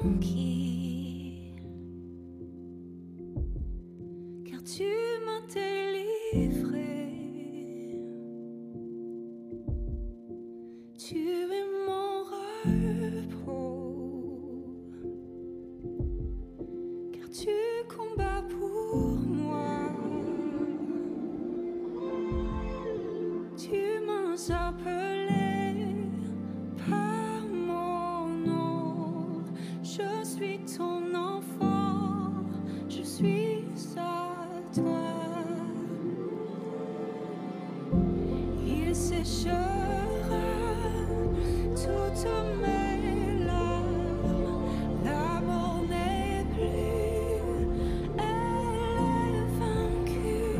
tranquille, car tu m'as délivré. Tu es mon repos, car tu combats pour moi. Tu m'as appelé par mon nom. Je suis ton enfant, je suis à toi. Il séchera toutes mes larmes. L'amour n'est plus, elle est vaincue.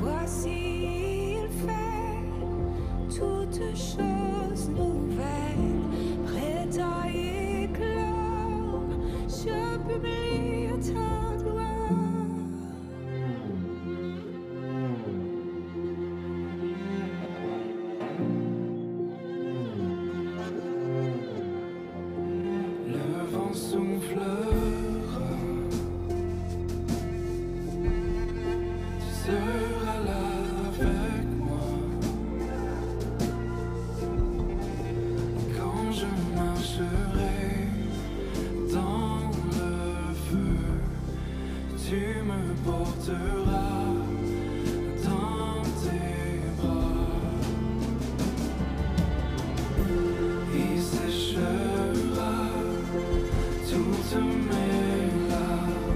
Voici, il fait toutes choses nouvelles, prêtes à éclore. Je publie ta gloire. Le vent soufflera, tu seras là avec moi. Quand je marcherai dans le feu, tu me porteras dans tes bras. Il séchera toutes mes larmes.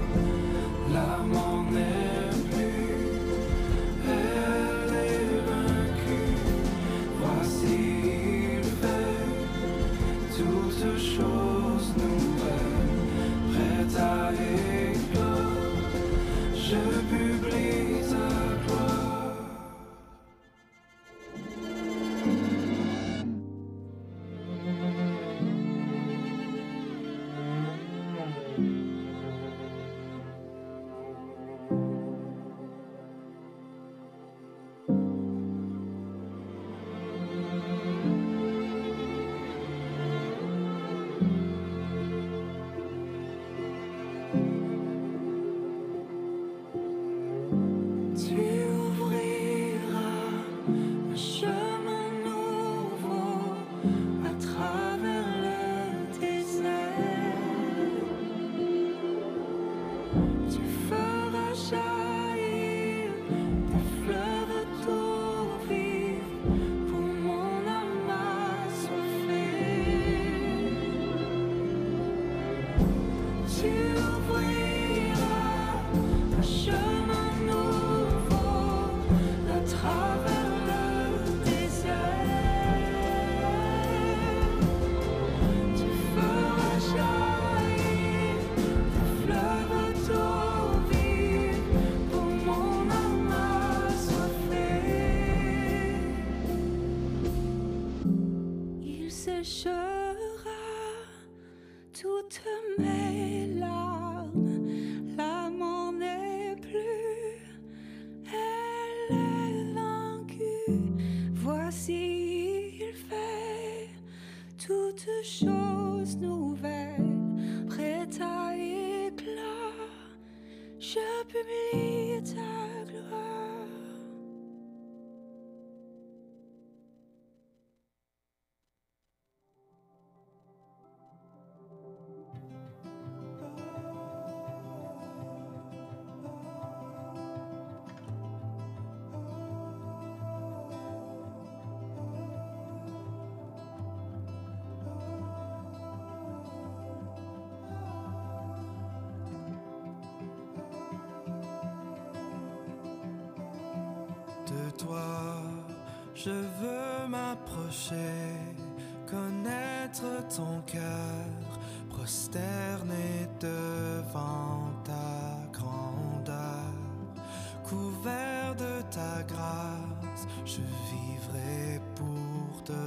La mort n'est plus, elle est vaincue. Voici, il fait toutes choses nouvelles, prêtes à éclore. Je publie ta gloire. Tu ouvriras un chemin nouveau à travers le désert. Tu feras jaillir des fleuves d'eau vive pour mon âme assoiffée. Tu ouvriras un chemin nouveau à travers le désert. Tu feras jaillir des fleuves d'eau vive pour mon âme assoiffée. Il séchera toutes mes larmes. L'amour n'est plus, elle est vaincue. Voici, il fait toutes choses nouvelles, prêtes à éclat. Je publie ta gloire. De toi, je veux m'approcher, connaître ton cœur, prosterné devant ta grandeur. Couvert de ta grâce, je vivrai pour te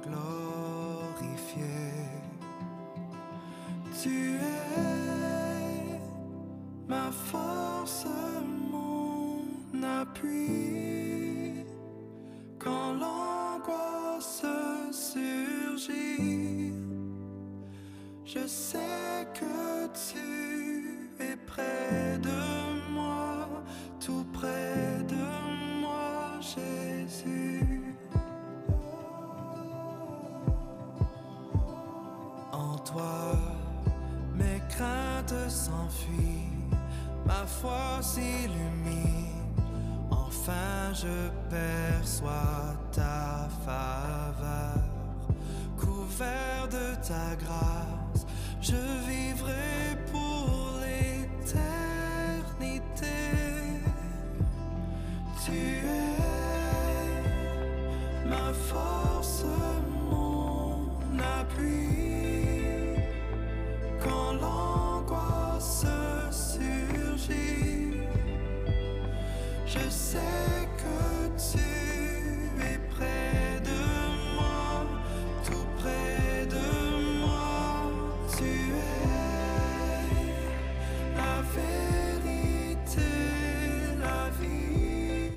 glorifier. Tu es ma force, mon appui. Quand l'angoisse surgit, je sais que foi s'illumine. Enfin je perçois ta faveur. Couvert de ta grâce, je vivrai pour l'éternité. Tu es ma force, mon appui. Quand l'angoisse surgit, je sais que tu es près de moi, tout près de moi. Tu es la vérité, la vie.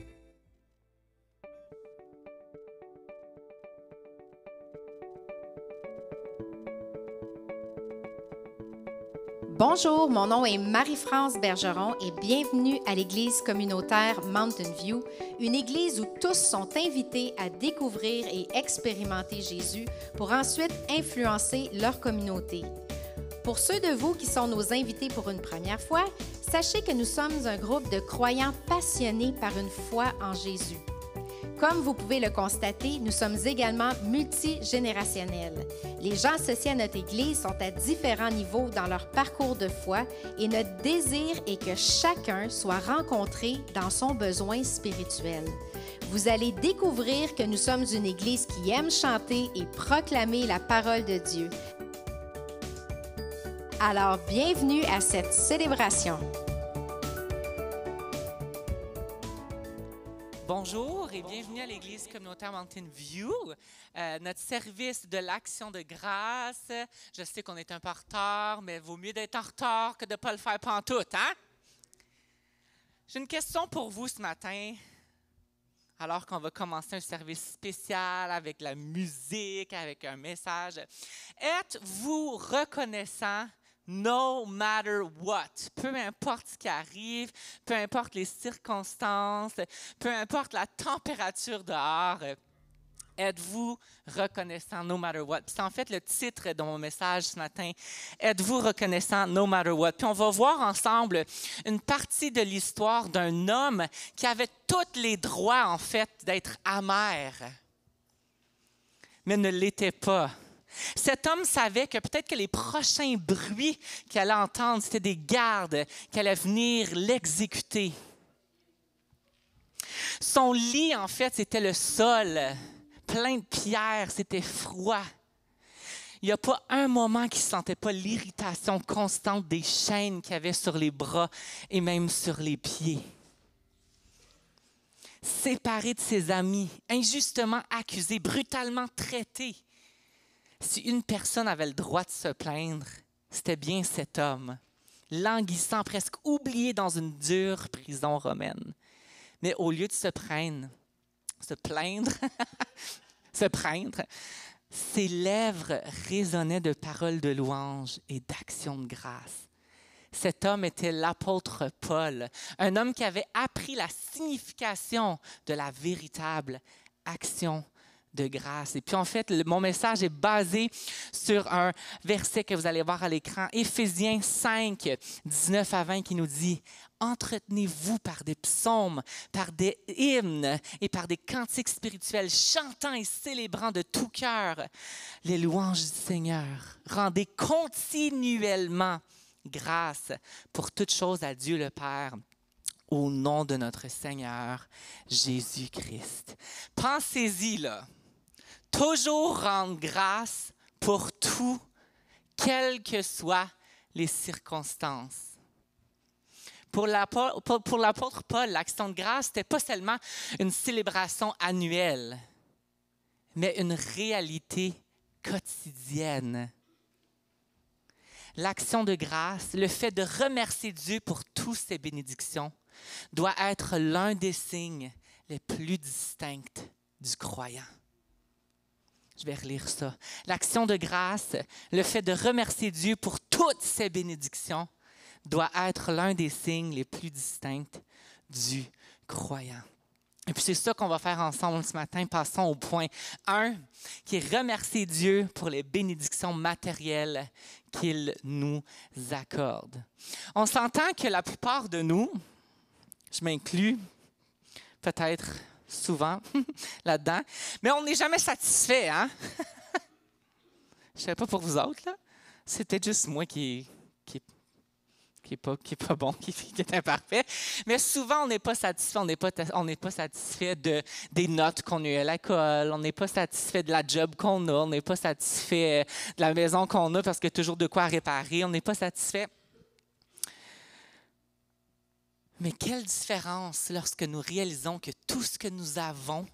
Bonjour, mon nom est Marie-France Bergeron et bienvenue à l'Église communautaire Mountain View, une église où tous sont invités à découvrir et expérimenter Jésus pour ensuite influencer leur communauté. Pour ceux de vous qui sont nos invités pour une première fois, sachez que nous sommes un groupe de croyants passionnés par une foi en Jésus. Comme vous pouvez le constater, nous sommes également multigénérationnels. Les gens associés à notre Église sont à différents niveaux dans leur parcours de foi et notre désir est que chacun soit rencontré dans son besoin spirituel. Vous allez découvrir que nous sommes une Église qui aime chanter et proclamer la parole de Dieu. Alors, bienvenue à cette célébration. Bonjour et bienvenue à l'Église communautaire Mountain View, notre service de l'Action de grâce. Je sais qu'on est un peu en retard, mais il vaut mieux d'être en retard que de ne pas le faire pantoute, hein? J'ai une question pour vous ce matin, alors qu'on va commencer un service spécial avec la musique, avec un message. Êtes-vous reconnaissant? No matter what, peu importe ce qui arrive, peu importe les circonstances, peu importe la température dehors, êtes-vous reconnaissant no matter what? C'est en fait le titre de mon message ce matin, êtes-vous reconnaissant no matter what? Puis on va voir ensemble une partie de l'histoire d'un homme qui avait tous les droits en fait d'être amer, mais ne l'était pas. Cet homme savait que peut-être que les prochains bruits qu'il allait entendre, c'était des gardes qui allaient venir l'exécuter. Son lit, en fait, c'était le sol, plein de pierres, c'était froid. Il n'y a pas un moment qu'il ne sentait pas l'irritation constante des chaînes qu'il avait sur les bras et même sur les pieds. Séparé de ses amis, injustement accusé, brutalement traité. Si une personne avait le droit de se plaindre, c'était bien cet homme, languissant, presque oublié dans une dure prison romaine. Mais au lieu de se plaindre, ses lèvres résonnaient de paroles de louange et d'actions de grâce. Cet homme était l'apôtre Paul, un homme qui avait appris la signification de la véritable action de grâce. Et puis en fait, mon message est basé sur un verset que vous allez voir à l'écran, Éphésiens 5, 19 à 20, qui nous dit « Entretenez-vous par des psaumes, par des hymnes et par des cantiques spirituels, chantant et célébrant de tout cœur les louanges du Seigneur. Rendez continuellement grâce pour toutes choses à Dieu le Père, au nom de notre Seigneur Jésus-Christ. » Pensez-y là. Toujours rendre grâce pour tout, quelles que soient les circonstances. Pour l'apôtre Paul, l'action de grâce, ce n'était pas seulement une célébration annuelle, mais une réalité quotidienne. L'action de grâce, le fait de remercier Dieu pour toutes ses bénédictions, doit être l'un des signes les plus distincts du croyant. Je vais relire ça. L'action de grâce, le fait de remercier Dieu pour toutes ses bénédictions, doit être l'un des signes les plus distincts du croyant. Et puis c'est ça qu'on va faire ensemble ce matin. Passons au point 1, qui est remercier Dieu pour les bénédictions matérielles qu'il nous accorde. On s'entend que la plupart de nous, je m'inclus peut-être souvent là-dedans, mais on n'est jamais satisfait, hein? Je ne sais pas pour vous autres, là. C'est peut-être juste moi qui est pas bon, qui est imparfait. Mais souvent, on n'est pas satisfait. On n'est pas satisfait des notes qu'on a eues à l'école. On n'est pas satisfait de la job qu'on a. On n'est pas satisfait de la maison qu'on a parce qu'il y a toujours de quoi réparer. On n'est pas satisfait. Mais quelle différence lorsque nous réalisons que tout ce que nous avons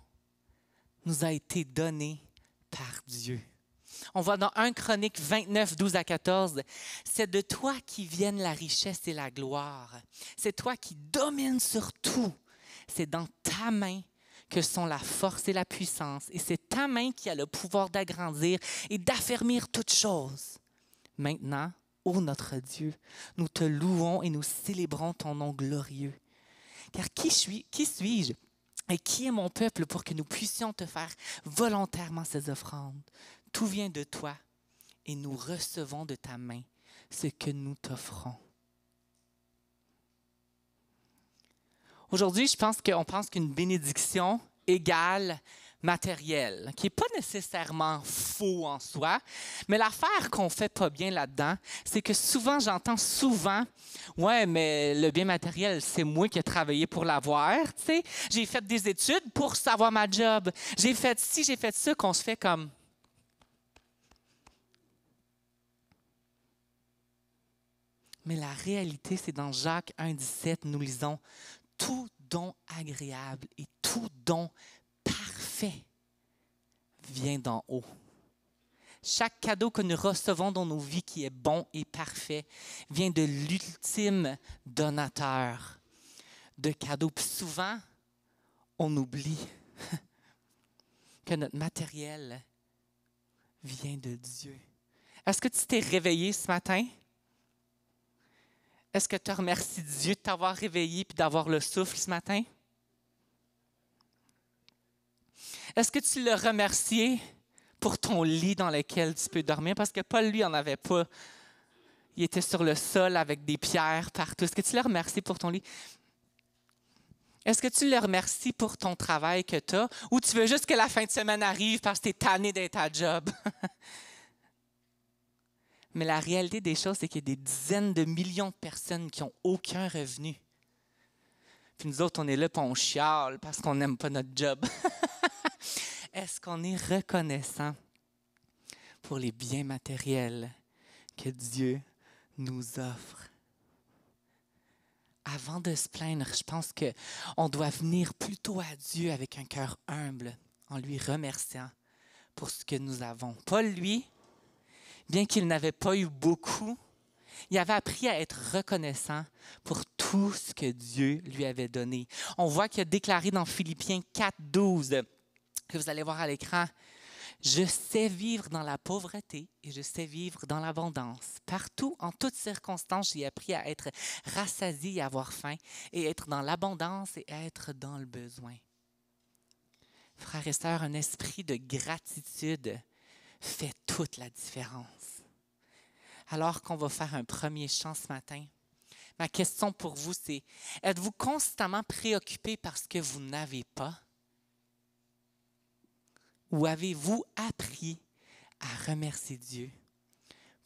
nous a été donné par Dieu. On voit dans 1 Chronique 29, 12 à 14, « C'est de toi qui viennent la richesse et la gloire. C'est toi qui domines sur tout. C'est dans ta main que sont la force et la puissance. Et c'est ta main qui a le pouvoir d'agrandir et d'affermir toutes choses. Maintenant, ô notre Dieu, nous te louons et nous célébrons ton nom glorieux. Car qui suis-je et qui est mon peuple pour que nous puissions te faire volontairement ces offrandes? Tout vient de toi et nous recevons de ta main ce que nous t'offrons. » Aujourd'hui, on pense qu'une bénédiction égale matériel, qui n'est pas nécessairement faux en soi, mais l'affaire qu'on ne fait pas bien là-dedans, c'est que j'entends souvent, « Ouais, mais le bien matériel, c'est moi qui ai travaillé pour l'avoir, tu sais. J'ai fait des études pour savoir ma job. J'ai fait ci, j'ai fait ça », qu'on se fait comme... Mais la réalité, c'est dans Jacques 1,17, nous lisons « Tout don agréable et tout don parfait vient d'en haut. » Chaque cadeau que nous recevons dans nos vies qui est bon et parfait vient de l'ultime donateur de cadeaux. Puis souvent, on oublie que notre matériel vient de Dieu. Est-ce que tu t'es réveillé ce matin? Est-ce que tu remercies Dieu de t'avoir réveillé et d'avoir le souffle ce matin? Est-ce que tu l'as remercié pour ton lit dans lequel tu peux dormir? Parce que Paul, lui, n'en avait pas. Il était sur le sol avec des pierres partout. Est-ce que tu l'as remercié pour ton lit? Est-ce que tu le remercies pour ton travail que tu as? Ou tu veux juste que la fin de semaine arrive parce que tu es tanné d'être à job? Mais la réalité des choses, c'est qu'il y a des dizaines de millions de personnes qui n'ont aucun revenu. Puis nous autres, on est là et on chiale parce qu'on n'aime pas notre job. Est-ce qu'on est reconnaissant pour les biens matériels que Dieu nous offre? Avant de se plaindre, je pense qu'on doit venir plutôt à Dieu avec un cœur humble, en lui remerciant pour ce que nous avons. Paul, lui, bien qu'il n'avait pas eu beaucoup, il avait appris à être reconnaissant pour tout ce que Dieu lui avait donné. On voit qu'il a déclaré dans Philippiens 4, 12, que vous allez voir à l'écran, « Je sais vivre dans la pauvreté et je sais vivre dans l'abondance. Partout, en toutes circonstances, j'ai appris à être rassasié et avoir faim, et être dans l'abondance et être dans le besoin. » Frères et sœurs, un esprit de gratitude fait toute la différence. Alors qu'on va faire un premier chant ce matin, ma question pour vous, c'est, êtes-vous constamment préoccupé par ce que vous n'avez pas? Ou avez-vous appris à remercier Dieu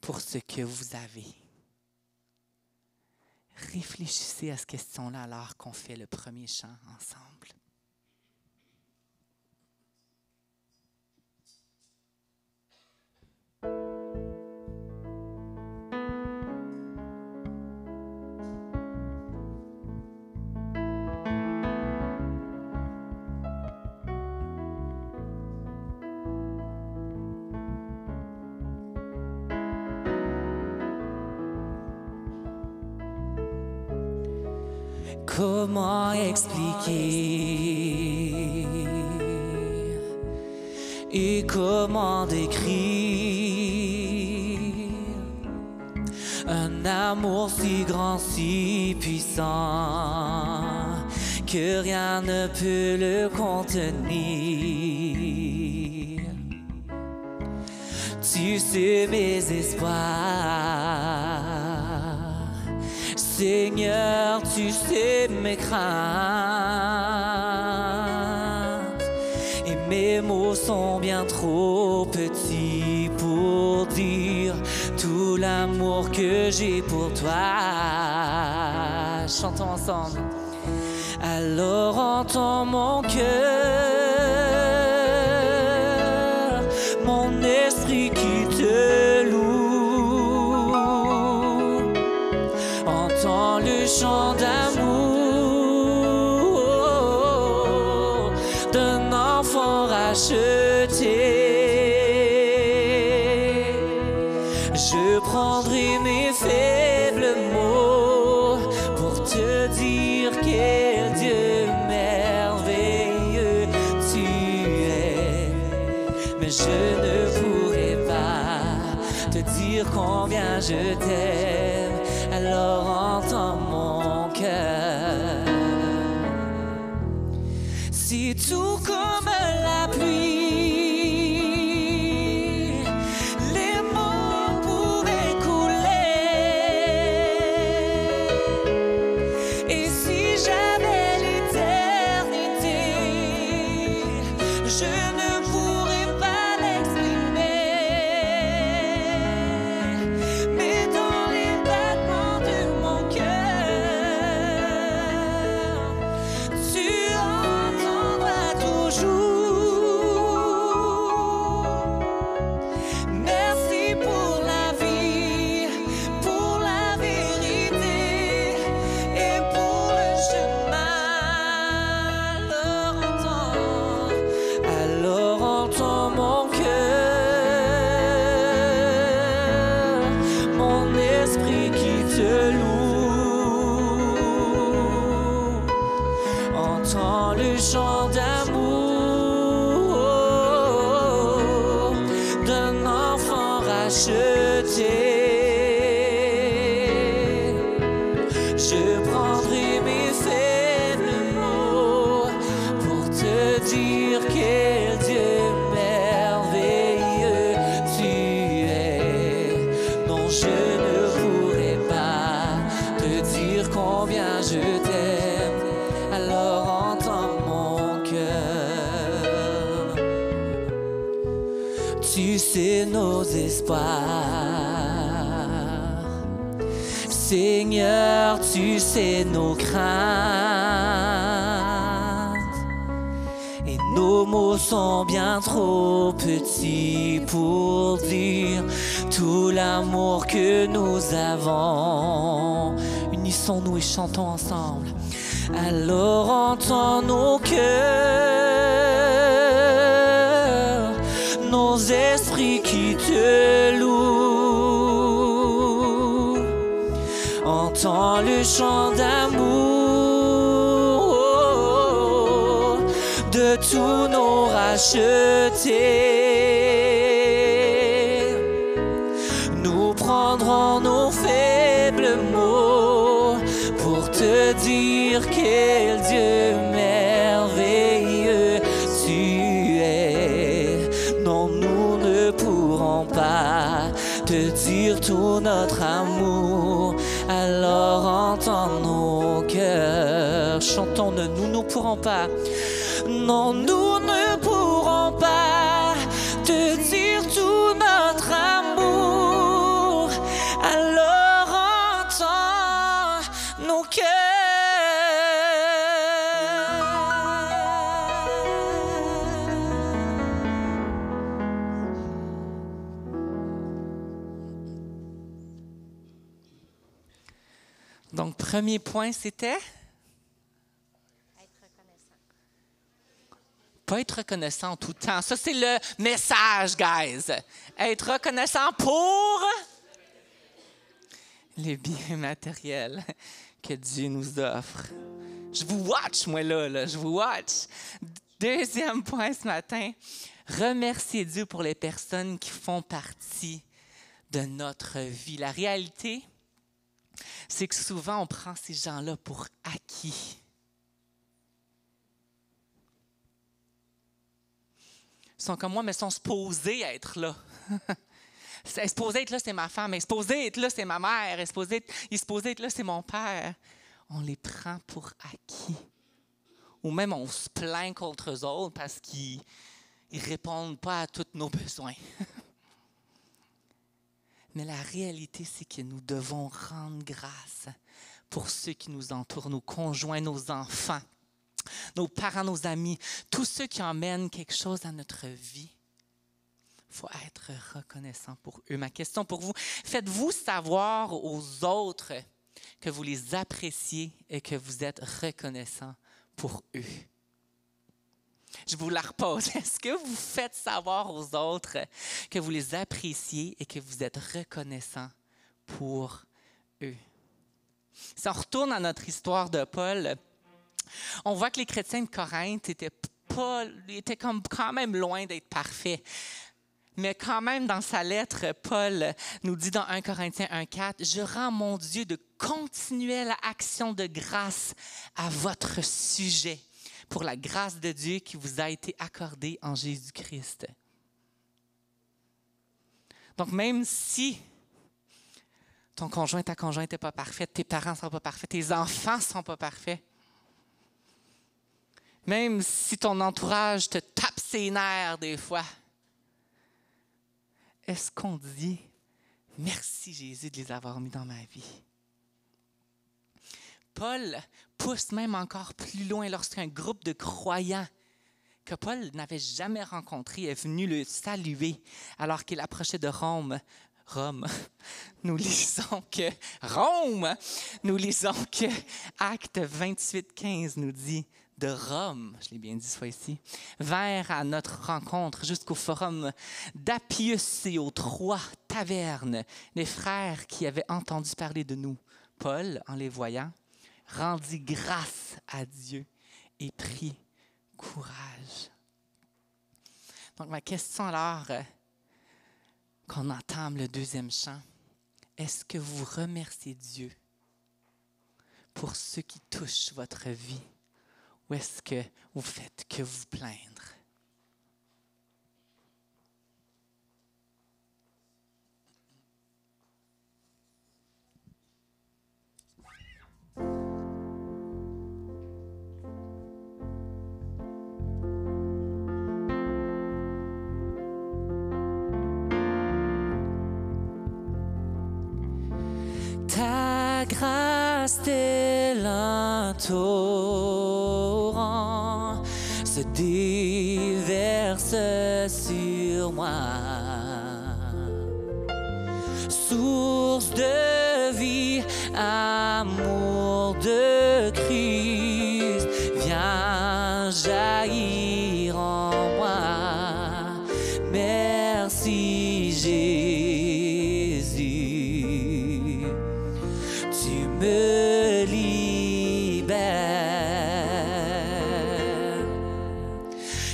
pour ce que vous avez? Réfléchissez à cette question-là alors qu'on fait le premier chant ensemble. Comment expliquer et comment décrire un amour si grand, si puissant que rien ne peut le contenir. Tu sais mes espoirs, Seigneur, tu sais mes craintes. Et mes mots sont bien trop petits pour dire tout l'amour que j'ai pour toi. Chantons ensemble. Alors entends mon cœur, mon esprit qui te loue. Entends le chant d'amour d'un enfant racheté. Je prendrai mes faibles mots pour te dire quel Dieu merveilleux tu es. Mais je ne pourrai pas te dire combien je t'aime. Alors entends mon cœur. Si tout comme la pluie, les mots pouvaient couler, et si j'avais l'éternité, je ne pourrais pas l'exprimer. Mais dans les battements de mon cœur, tu entendras toujours. Merci pour la vie, pour la vérité et pour le chemin. Alors entends mon cœur, mon esprit qui te loue. Entends le chant d'amour d'un enfant racheté. Je prendrai mes faibles mots pour te dire quel Dieu merveilleux tu es. Non, je ne pourrai pas te dire combien je t'aime. Alors entends mon cœur. Tu sais nos espoirs, Seigneur, tu sais nos craintes. Et nos mots sont bien trop petits pour dire tout l'amour que nous avons. Unissons-nous et chantons ensemble. Alors entends nos cœurs, nos esprits qui te louent. Entends le chant d'amour de tous nos rachetés. Nous prendrons nos faibles mots pour te dire quel Dieu merveilleux tu es. Non, nous ne pourrons pas te dire tout notre amour. Alors entends nos cœurs. Chantons-le, nous ne pourrons pas. Non, nous ne pourrons pas te dire tout notre amour. Alors entends nos cœurs. Donc, premier point, c'était? Pas être reconnaissant tout le temps. Ça, c'est le message, guys. Être reconnaissant pour les biens matériels que Dieu nous offre. Je vous watch, moi, là. Je vous watch. Deuxième point ce matin. Remercier Dieu pour les personnes qui font partie de notre vie. La réalité, c'est que souvent, on prend ces gens-là pour acquis. sont comme moi, mais sont supposés être là. Supposé être là, c'est ma femme. Supposé être là, c'est ma mère. Supposé être là, c'est mon père. On les prend pour acquis. Ou même on se plaint contre eux autres parce qu'ils ne répondent pas à tous nos besoins. Mais la réalité, c'est que nous devons rendre grâce pour ceux qui nous entourent, nos conjoints, nos enfants, nos parents, nos amis, tous ceux qui emmènent quelque chose à notre vie. Il faut être reconnaissant pour eux. Ma question pour vous, faites-vous savoir aux autres que vous les appréciez et que vous êtes reconnaissant pour eux? Je vous la repose. Est-ce que vous faites savoir aux autres que vous les appréciez et que vous êtes reconnaissant pour eux? Si on retourne à notre histoire de Paul, on voit que les chrétiens de Corinthe étaient quand même loin d'être parfaits. Mais quand même, dans sa lettre, Paul nous dit dans 1 Corinthiens 1,4 « Je rends mon Dieu de continuelle action de grâce à votre sujet pour la grâce de Dieu qui vous a été accordée en Jésus-Christ. » Donc, même si ton conjoint, ta conjointe n'est pas parfaite, tes parents ne sont pas parfaits, tes enfants ne sont pas parfaits, même si ton entourage te tape ses nerfs des fois, est-ce qu'on dit « Merci Jésus de les avoir mis dans ma vie ». Paul pousse même encore plus loin lorsqu'un groupe de croyants que Paul n'avait jamais rencontré est venu le saluer alors qu'il approchait de Rome. Nous lisons que Actes 28:15 nous dit de Rome, je l'ai bien dit, soit ici, vinrent à notre rencontre jusqu'au forum d'Appius et aux 3 tavernes, les frères qui avaient entendu parler de nous. Paul, en les voyant, rendit grâce à Dieu et prit courage. Donc, ma question alors, qu'on entame le 2e chant, est-ce que vous remerciez Dieu pour ce qui touche votre vie? Ou est-ce que vous faites que vous plaindre? Ta grâce tel un torrent se déverse sur moi. Source de vie, amour de Christ, viens jaillir en moi. Merci Jésus, tu me libères.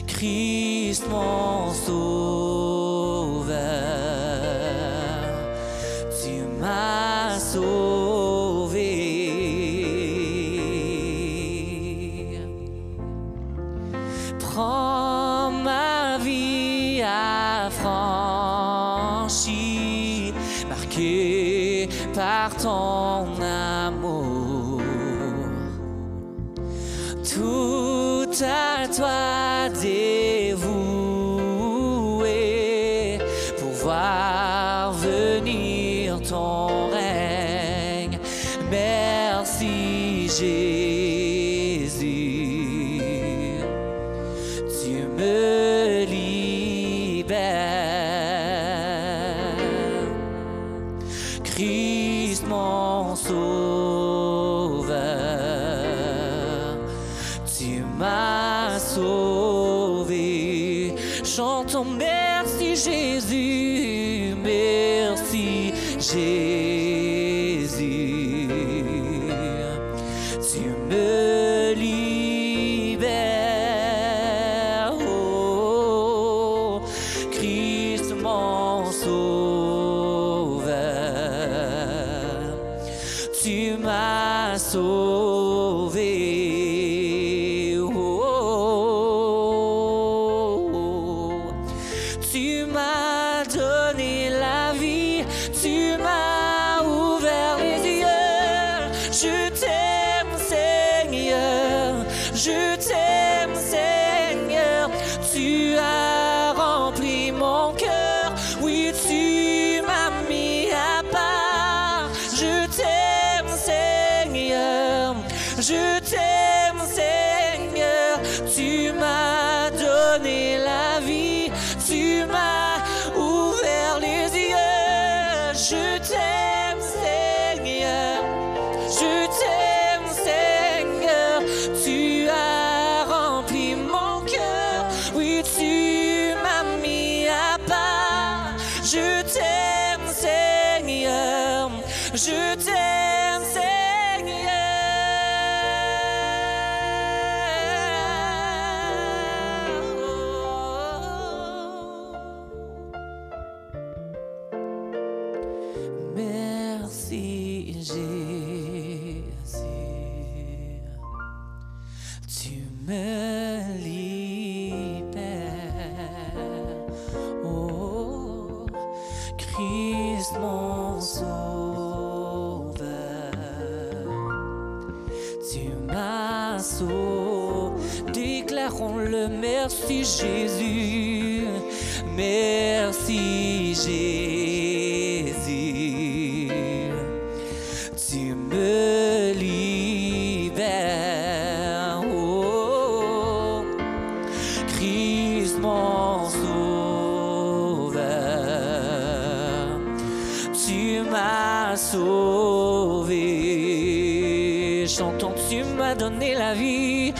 Christ mon sauveur, tu m'as sauvé. Prends ma vie affranchie, marquée par ton amour. Tout à toi dévoué pour voir venir ton règne. Merci Jésus, tu me libères. Christ mon sauveur, tu m'as sauvé. Chantons merci Jésus, merci Jésus, tu me libères. Oh, Christ mon sauveur, tu m'as sauvé. Oh, donné la vie, tu m'as ouvert les yeux. Je t'aime, Seigneur, je t'aime, Seigneur. Tu as rempli mon cœur, oui, tu m'as mis à part. Je t'aime, Seigneur, je t'aime, Seigneur. Merci, Jésus, tu me libères. Oh, Christ mon sauveur, tu m'as sauvé. Déclarons-le, merci Jésus, merci Jésus, tu me libères. Oh, Christ mon sauveur, tu m'as sauvé. Chantons, tu m'as donné la vie.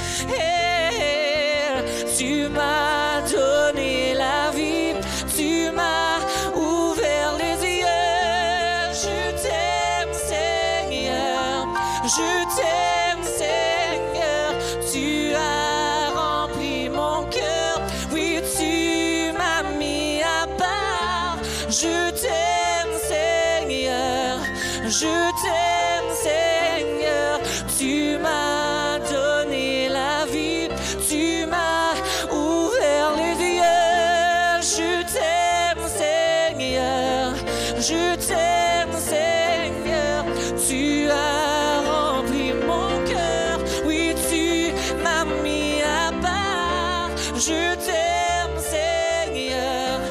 Tu m'as donné la vie, tu m'as ouvert les yeux. Je t'aime, Seigneur, je t'aime, Seigneur. Tu as rempli mon cœur, oui, tu m'as mis à part. Je t'aime, Seigneur, je t'aime, Seigneur. Tu m'as donné la vie, tu m'as ouvert les yeux. Je t'aime, Seigneur, je t'aime, Seigneur. Tu as rempli mon cœur, oui, tu m'as mis à part. Je t'aime, Seigneur,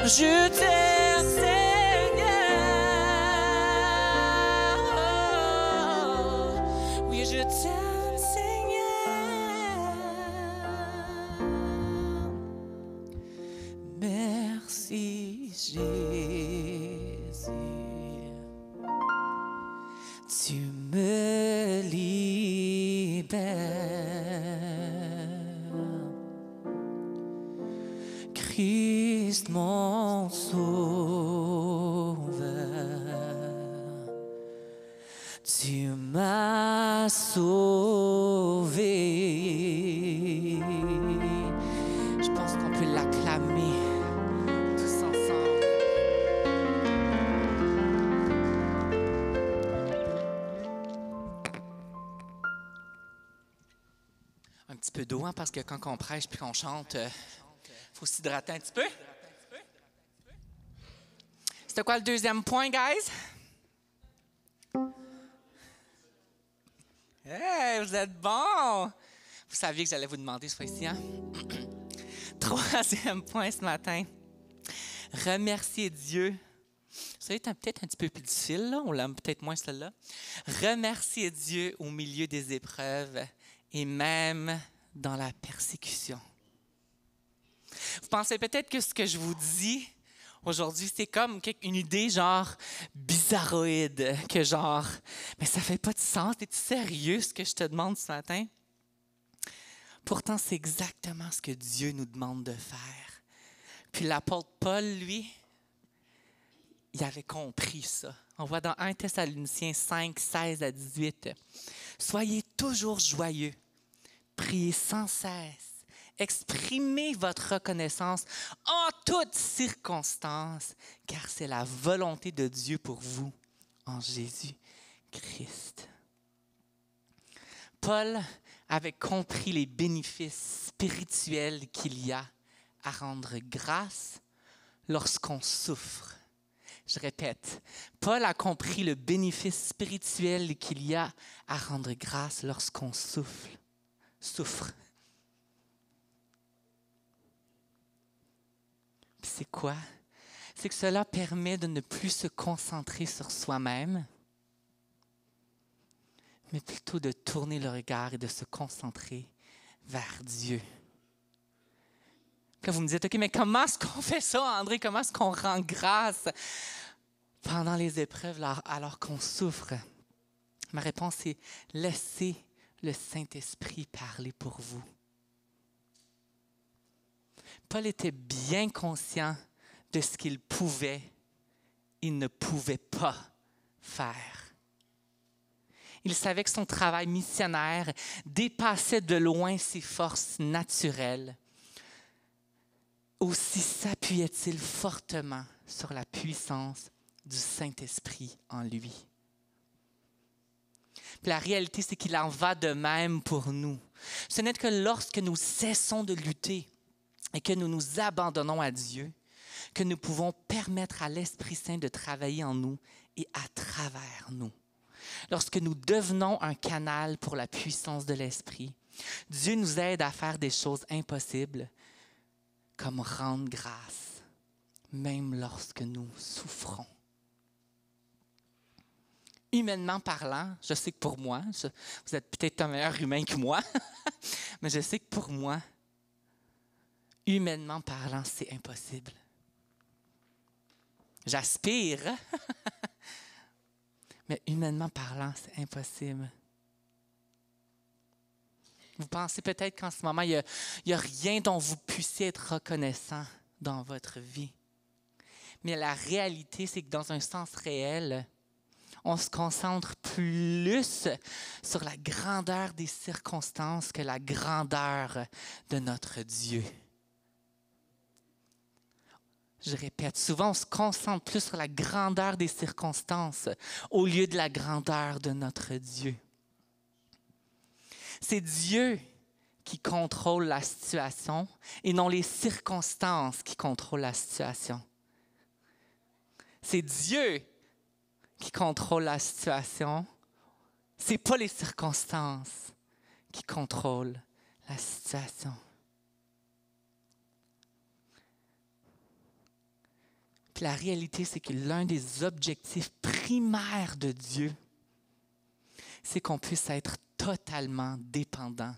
je t'aime, Seigneur. Oui, je t'aime, Seigneur. Merci Jésus, tu me libères. Christ mon sauveur, tu m'as sauvé. Je pense qu'on peut l'acclamer tous ensemble. Un petit peu d'eau, hein, parce que quand on prêche puis qu'on chante, faut s'hydrater un petit peu. C'était quoi le deuxième point, guys? Hey, vous êtes bons! Vous saviez que j'allais vous demander ce fois-ci, hein? Troisième point ce matin. Remercier Dieu. Ça est peut-être un petit peu plus difficile, là. On l'aime peut-être moins celle-là. Remercier Dieu au milieu des épreuves et même dans la persécution. Vous pensez peut-être que ce que je vous dis aujourd'hui, c'est comme une idée genre bizarroïde, que genre, mais ça fait pas de sens. Es-tu sérieux ce que je te demande ce matin? Pourtant, c'est exactement ce que Dieu nous demande de faire. Puis l'apôtre Paul, lui, il avait compris ça. On voit dans 1 Thessaloniciens 5, 16 à 18. « Soyez toujours joyeux, priez sans cesse. Exprimez votre reconnaissance en toutes circonstances, car c'est la volonté de Dieu pour vous en Jésus-Christ. » Paul avait compris les bénéfices spirituels qu'il y a à rendre grâce lorsqu'on souffre. Je répète, Paul a compris le bénéfice spirituel qu'il y a à rendre grâce lorsqu'on souffre. Puis c'est quoi? C'est que cela permet de ne plus se concentrer sur soi-même, mais plutôt de tourner le regard et de se concentrer vers Dieu. Là, vous me dites, OK, mais comment est-ce qu'on fait ça, André? Comment est-ce qu'on rend grâce pendant les épreuves alors qu'on souffre? Ma réponse est laissez le Saint-Esprit parler pour vous. Paul était bien conscient de ce qu'il pouvait et ne pouvait pas faire. Il savait que son travail missionnaire dépassait de loin ses forces naturelles. Aussi s'appuyait-il fortement sur la puissance du Saint-Esprit en lui. Puis la réalité, c'est qu'il en va de même pour nous. Ce n'est que lorsque nous cessons de lutter et que nous nous abandonnons à Dieu, que nous pouvons permettre à l'Esprit Saint de travailler en nous et à travers nous. Lorsque nous devenons un canal pour la puissance de l'Esprit, Dieu nous aide à faire des choses impossibles, comme rendre grâce, même lorsque nous souffrons. Humainement parlant, je sais que pour moi, vous êtes peut-être un meilleur humain que moi, mais je sais que pour moi, humainement parlant, c'est impossible. J'aspire, mais humainement parlant, c'est impossible. Vous pensez peut-être qu'en ce moment, il n'y a rien dont vous puissiez être reconnaissant dans votre vie. Mais la réalité, c'est que dans un sens réel, on se concentre plus sur la grandeur des circonstances que la grandeur de notre Dieu. Je répète, souvent on se concentre plus sur la grandeur des circonstances au lieu de la grandeur de notre Dieu. C'est Dieu qui contrôle la situation et non les circonstances qui contrôlent la situation. C'est Dieu qui contrôle la situation. Ce n'est pas les circonstances qui contrôlent la situation. Puis la réalité, c'est que l'un des objectifs primaires de Dieu, c'est qu'on puisse être totalement dépendant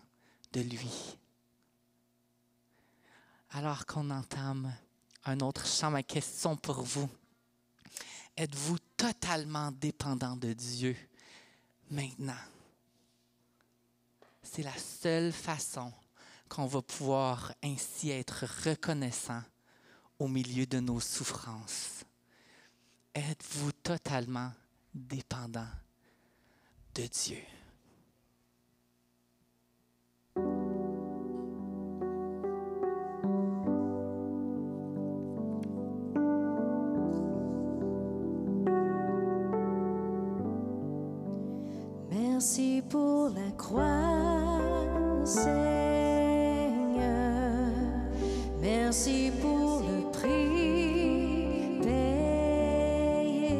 de lui. Alors qu'on entame un autre chant, ma question pour vous. Êtes-vous totalement dépendant de Dieu maintenant? C'est la seule façon qu'on va pouvoir ainsi être reconnaissant au milieu de nos souffrances. Êtes-vous totalement dépendant de Dieu? Merci pour la croix, Seigneur. Merci pour le prix payé.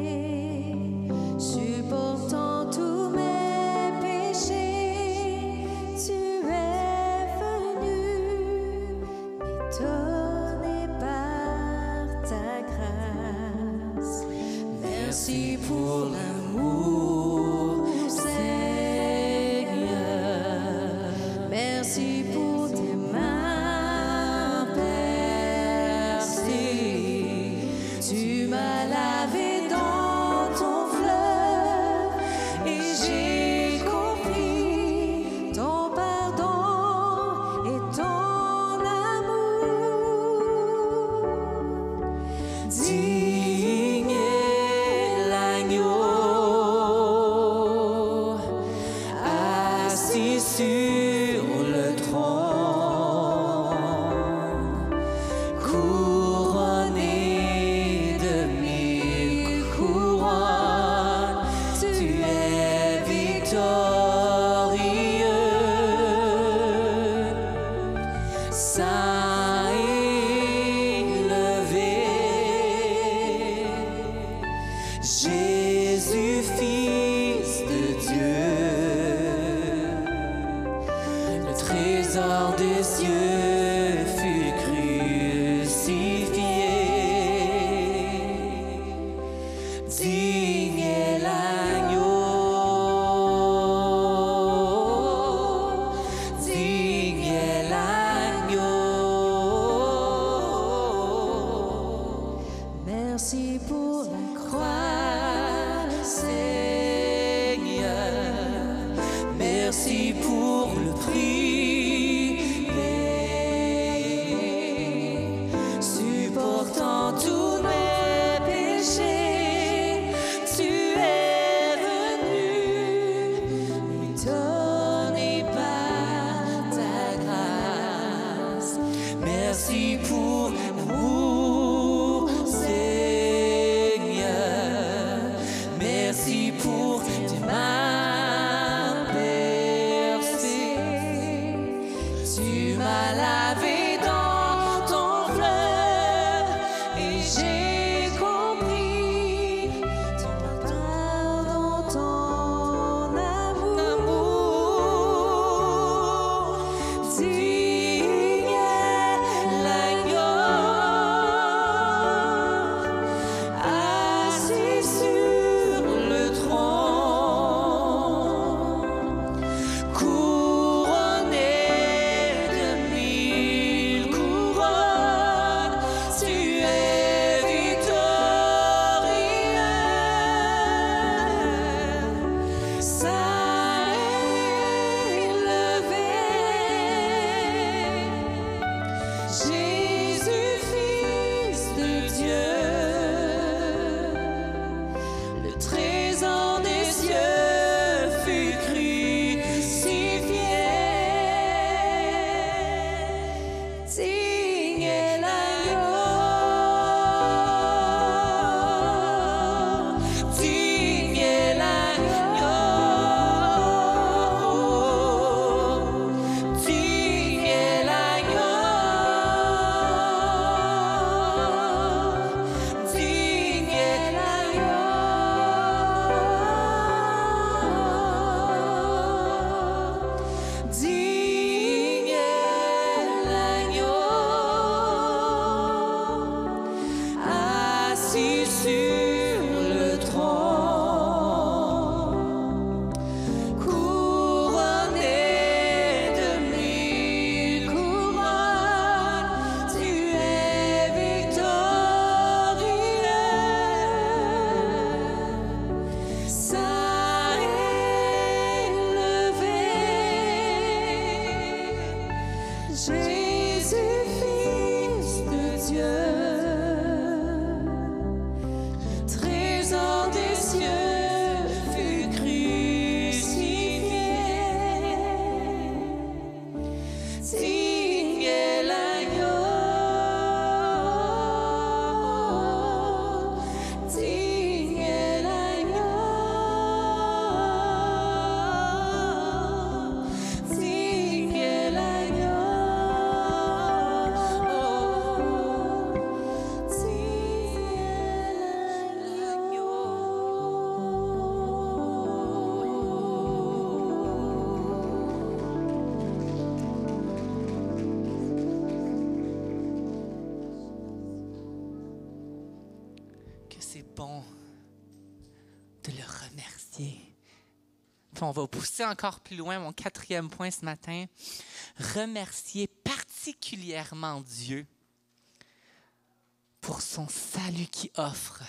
Supportant tous mes péchés, tu es venu m'étonner par ta grâce. Merci pour l'amour. Merci pour tes mains percées. Tu m'as lavé dans ton fleuve et j'ai compris ton pardon et ton amour. Digne est l'agneau assis sur le trône. Merci pour la croix, Seigneur. Merci pour le prix payé, supportant tous mes péchés. Tu es venu m'étonner par ta grâce. Merci pour l'amour, Seigneur. Merci pour tes mains. Bon de le remercier. Puis on va pousser encore plus loin mon 4e point ce matin. Remercier particulièrement Dieu pour son salut qu'il offre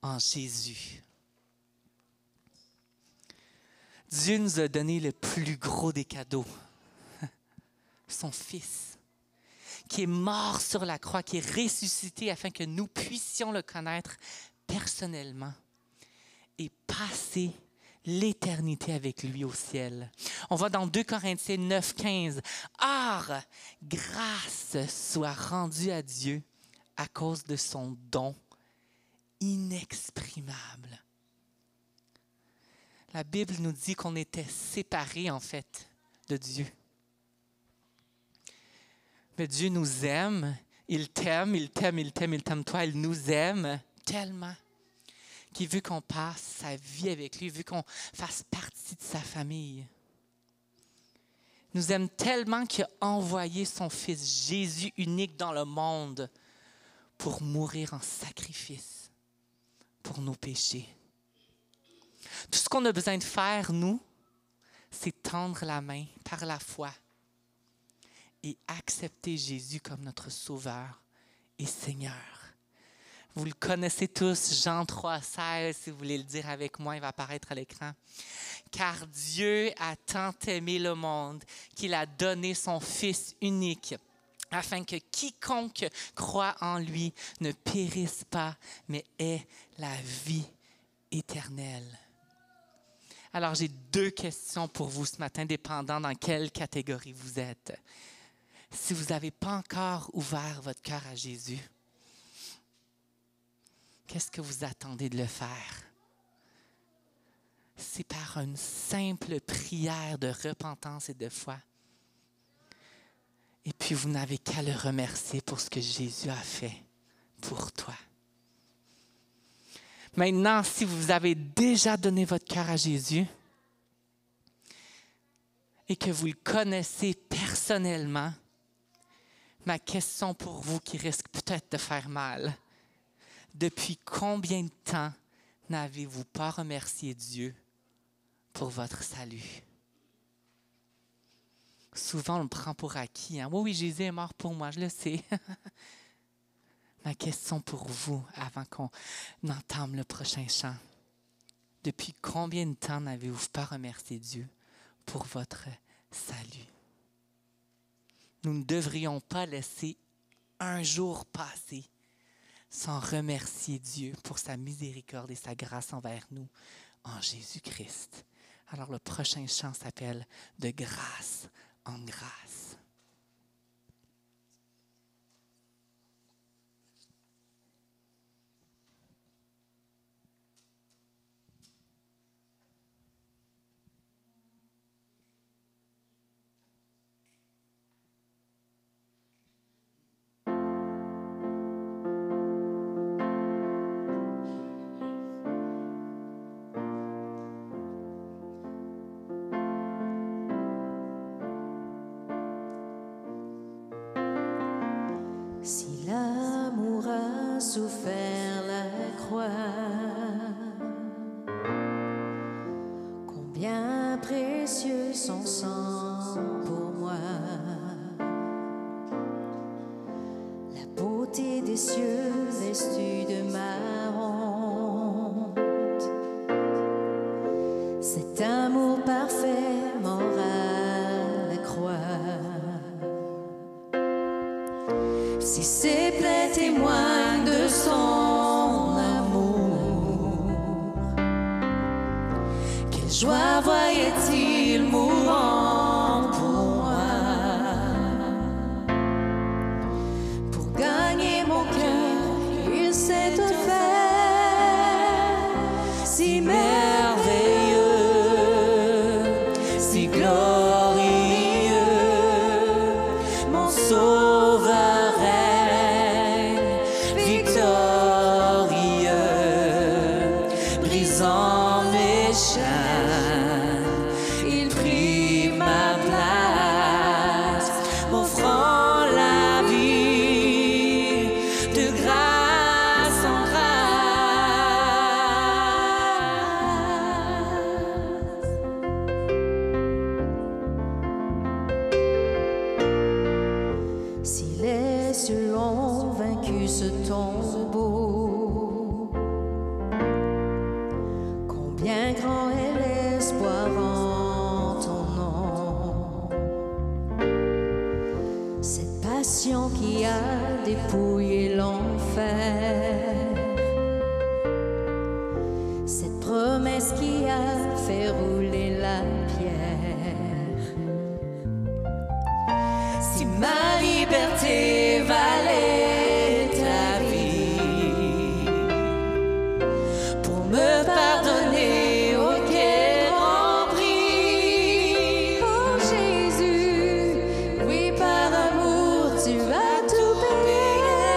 en Jésus. Dieu nous a donné le plus gros des cadeaux, son Fils, qui est mort sur la croix, qui est ressuscité afin que nous puissions le connaître personnellement et passer l'éternité avec lui au ciel. On va dans 2 Corinthiens 9, 15. « Or, grâce soit rendue à Dieu à cause de son don inexprimable. » La Bible nous dit qu'on était séparés, en fait, de Dieu. Mais Dieu nous aime, il t'aime, il t'aime, il t'aime, il t'aime toi, il nous aime tellement qu'il veut qu'on passe sa vie avec lui, il veut qu'on fasse partie de sa famille. Il nous aime tellement qu'il a envoyé son Fils Jésus unique dans le monde pour mourir en sacrifice pour nos péchés. Tout ce qu'on a besoin de faire, nous, c'est tendre la main par la foi et accepter Jésus comme notre Sauveur et Seigneur. Vous le connaissez tous, Jean 3,16, si vous voulez le dire avec moi, il va apparaître à l'écran. Car Dieu a tant aimé le monde qu'il a donné son Fils unique, afin que quiconque croit en lui ne périsse pas, mais ait la vie éternelle. Alors, j'ai 2 questions pour vous ce matin, dépendant dans quelle catégorie vous êtes. Si vous n'avez pas encore ouvert votre cœur à Jésus, qu'est-ce que vous attendez de le faire? C'est par une simple prière de repentance et de foi. Et puis, vous n'avez qu'à le remercier pour ce que Jésus a fait pour toi. Maintenant, si vous avez déjà donné votre cœur à Jésus et que vous le connaissez personnellement, ma question pour vous qui risque peut-être de faire mal, depuis combien de temps n'avez-vous pas remercié Dieu pour votre salut? Souvent, on le prend pour acquis. Hein? Oui, Jésus est mort pour moi, je le sais. Ma question pour vous, avant qu'on entame le prochain chant. Depuis combien de temps n'avez-vous pas remercié Dieu pour votre salut? Nous ne devrions pas laisser un jour passer sans remercier Dieu pour sa miséricorde et sa grâce envers nous en Jésus-Christ. Alors le prochain chant s'appelle « De grâce en grâce ». Si l'amour a souffert la croix, combien précieux son sang pour moi. La beauté des cieux vestue de ma honte, cet amour parfait mort à la croix. Si ses plaies témoignent de son amour, quelle joie voyait-il mourant pour moi, pour gagner mon cœur, il s'est offert si merveilleux, si glorieux, mon Sauveur. Il prit ma place, m'offrant la vie de grâce en grâce. Si les cieux ont vaincu ce tombeau, bien grand est l'espoir en ton nom. Cette passion qui a dépouillé l'enfer, cette promesse qui a fait rouler la pierre. Si ma liberté valait ta vie, pour me pardonner, tu as tout payé.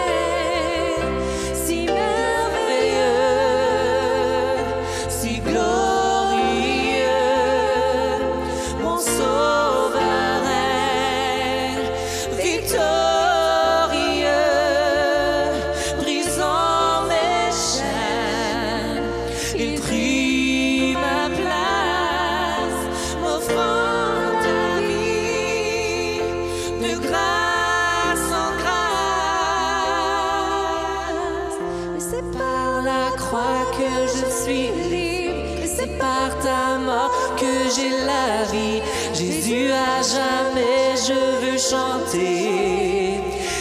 que je suis libre. Et c'est par ta mort que j'ai la vie. Jésus, à jamais je veux chanter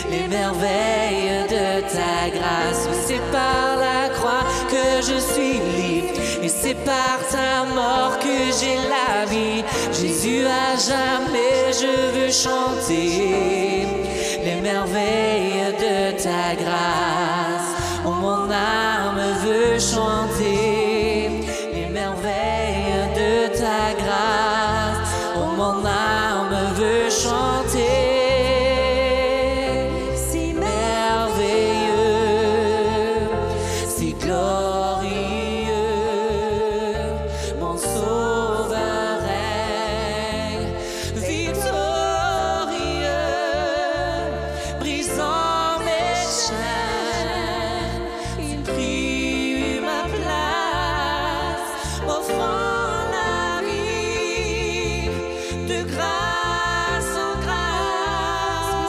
les merveilles de ta grâce. C'est par la croix que je suis libre. Et c'est par ta mort que j'ai la vie. Jésus, à jamais je veux chanter les merveilles de ta grâce. Oh, mon âme veut chanter les merveilles de ta grâce. Oh, mon âme veut chanter. Si merveilleux, si glorieux, mon Sauveur règne victorieux, brisant mes chaînes, il prit ma place, m'offrant la vie de grâce en grâce.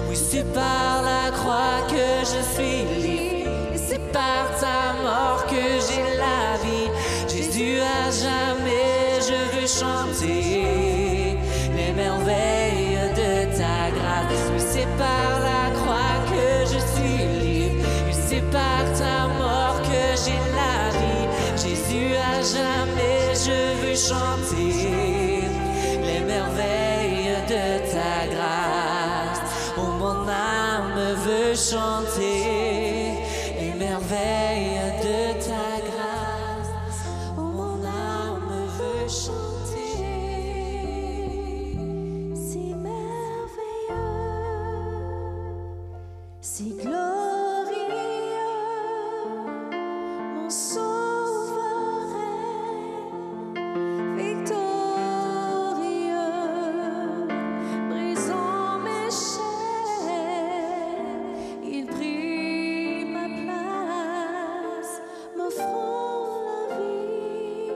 Oui, c'est par la croix que je suis libre, et c'est par ta mort que j'ai la vie. Jésus, à jamais je veux chanter les merveilles de ta grâce. Oui, c'est par la croix que je suis libre, et c'est par ta mort que j'ai la vie. Jésus, à jamais je veux chanter les merveilles de ta grâce. Oh, mon âme veut chanter les merveilles de ta grâce. Oh, mon âme veut chanter. Si merveilleux, si glorieux, mon Sauveur est victorieux, brisant mes chaînes, il prit ma place, m'offrant la vie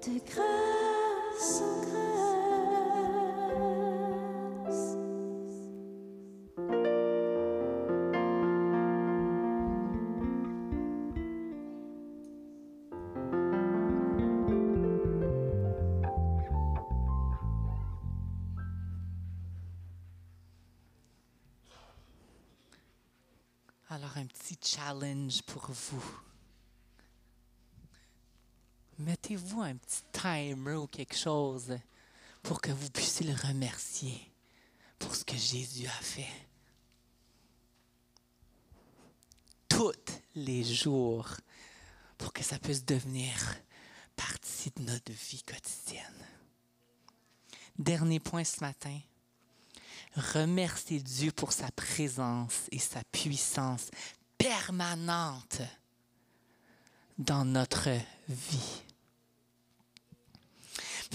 de grâce en grâce. Alors, un petit challenge pour vous. Mettez-vous un petit timer ou quelque chose pour que vous puissiez le remercier pour ce que Jésus a fait. Tous les jours, pour que ça puisse devenir partie de notre vie quotidienne. Dernier point ce matin. Remercier Dieu pour sa présence et sa puissance permanente dans notre vie.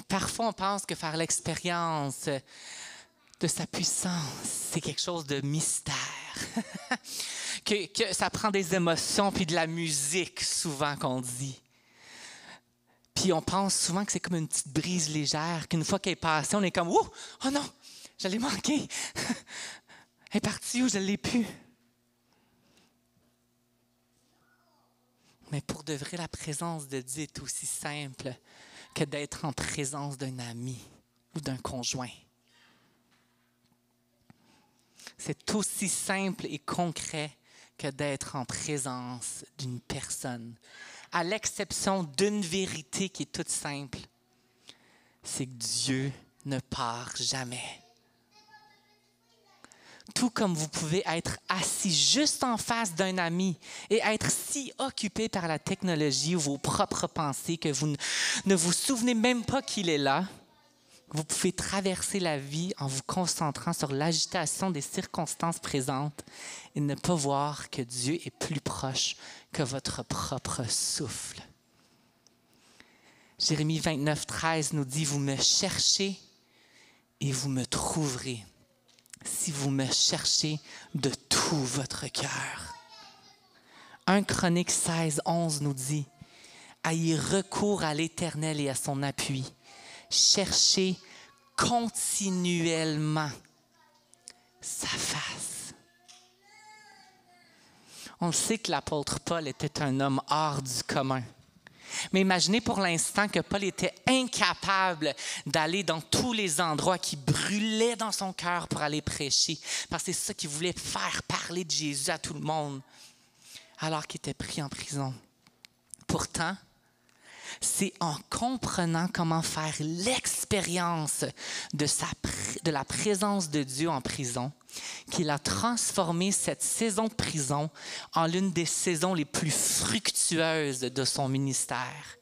Parfois, on pense que faire l'expérience de sa puissance, c'est quelque chose de mystère. que ça prend des émotions puis de la musique, souvent qu'on dit. Puis on pense souvent que c'est comme une petite brise légère, qu'une fois qu'elle est passée, on est comme « Oh non! » Je l'ai manqué. Elle est partie où je ne l'ai plus. Mais pour de vrai, la présence de Dieu est aussi simple que d'être en présence d'un ami ou d'un conjoint. C'est aussi simple et concret que d'être en présence d'une personne. À l'exception d'une vérité qui est toute simple, c'est que Dieu ne part jamais. Tout comme vous pouvez être assis juste en face d'un ami et être si occupé par la technologie ou vos propres pensées que vous ne vous souvenez même pas qu'il est là, vous pouvez traverser la vie en vous concentrant sur l'agitation des circonstances présentes et ne pas voir que Dieu est plus proche que votre propre souffle. Jérémie 29, 13 nous dit « Vous me cherchez et vous me trouverez. » Si vous me cherchez de tout votre cœur. 1 Chronique 16, 11 nous dit « Ayez recours à l'Éternel et à son appui. Cherchez continuellement sa face. » On sait que l'apôtre Paul était un homme hors du commun. Mais imaginez pour l'instant que Paul était incapable d'aller dans tous les endroits qui brûlaient dans son cœur pour aller prêcher, parce que c'est ça qu'il voulait faire parler de Jésus à tout le monde, alors qu'il était pris en prison. Pourtant, c'est en comprenant comment faire l'expérience de la présence de Dieu en prison qu'il a transformé cette saison de prison en l'une des saisons les plus fructueuses de son ministère.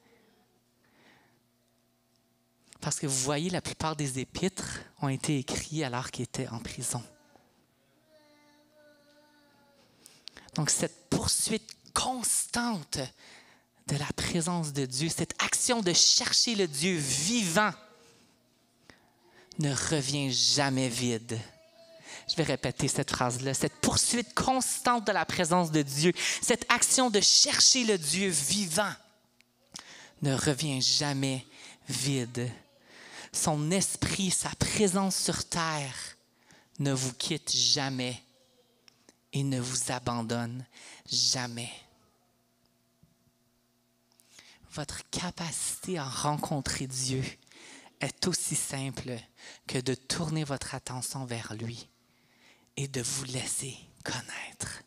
Parce que vous voyez, la plupart des épîtres ont été écrits alors qu'il était en prison. Donc cette poursuite constante de la présence de Dieu, cette action de chercher le Dieu vivant ne revient jamais vide. Je vais répéter cette phrase-là. Cette poursuite constante de la présence de Dieu, cette action de chercher le Dieu vivant ne revient jamais vide. Son esprit, sa présence sur terre ne vous quitte jamais et ne vous abandonne jamais. Votre capacité à rencontrer Dieu est aussi simple que de tourner votre attention vers lui et de vous laisser connaître.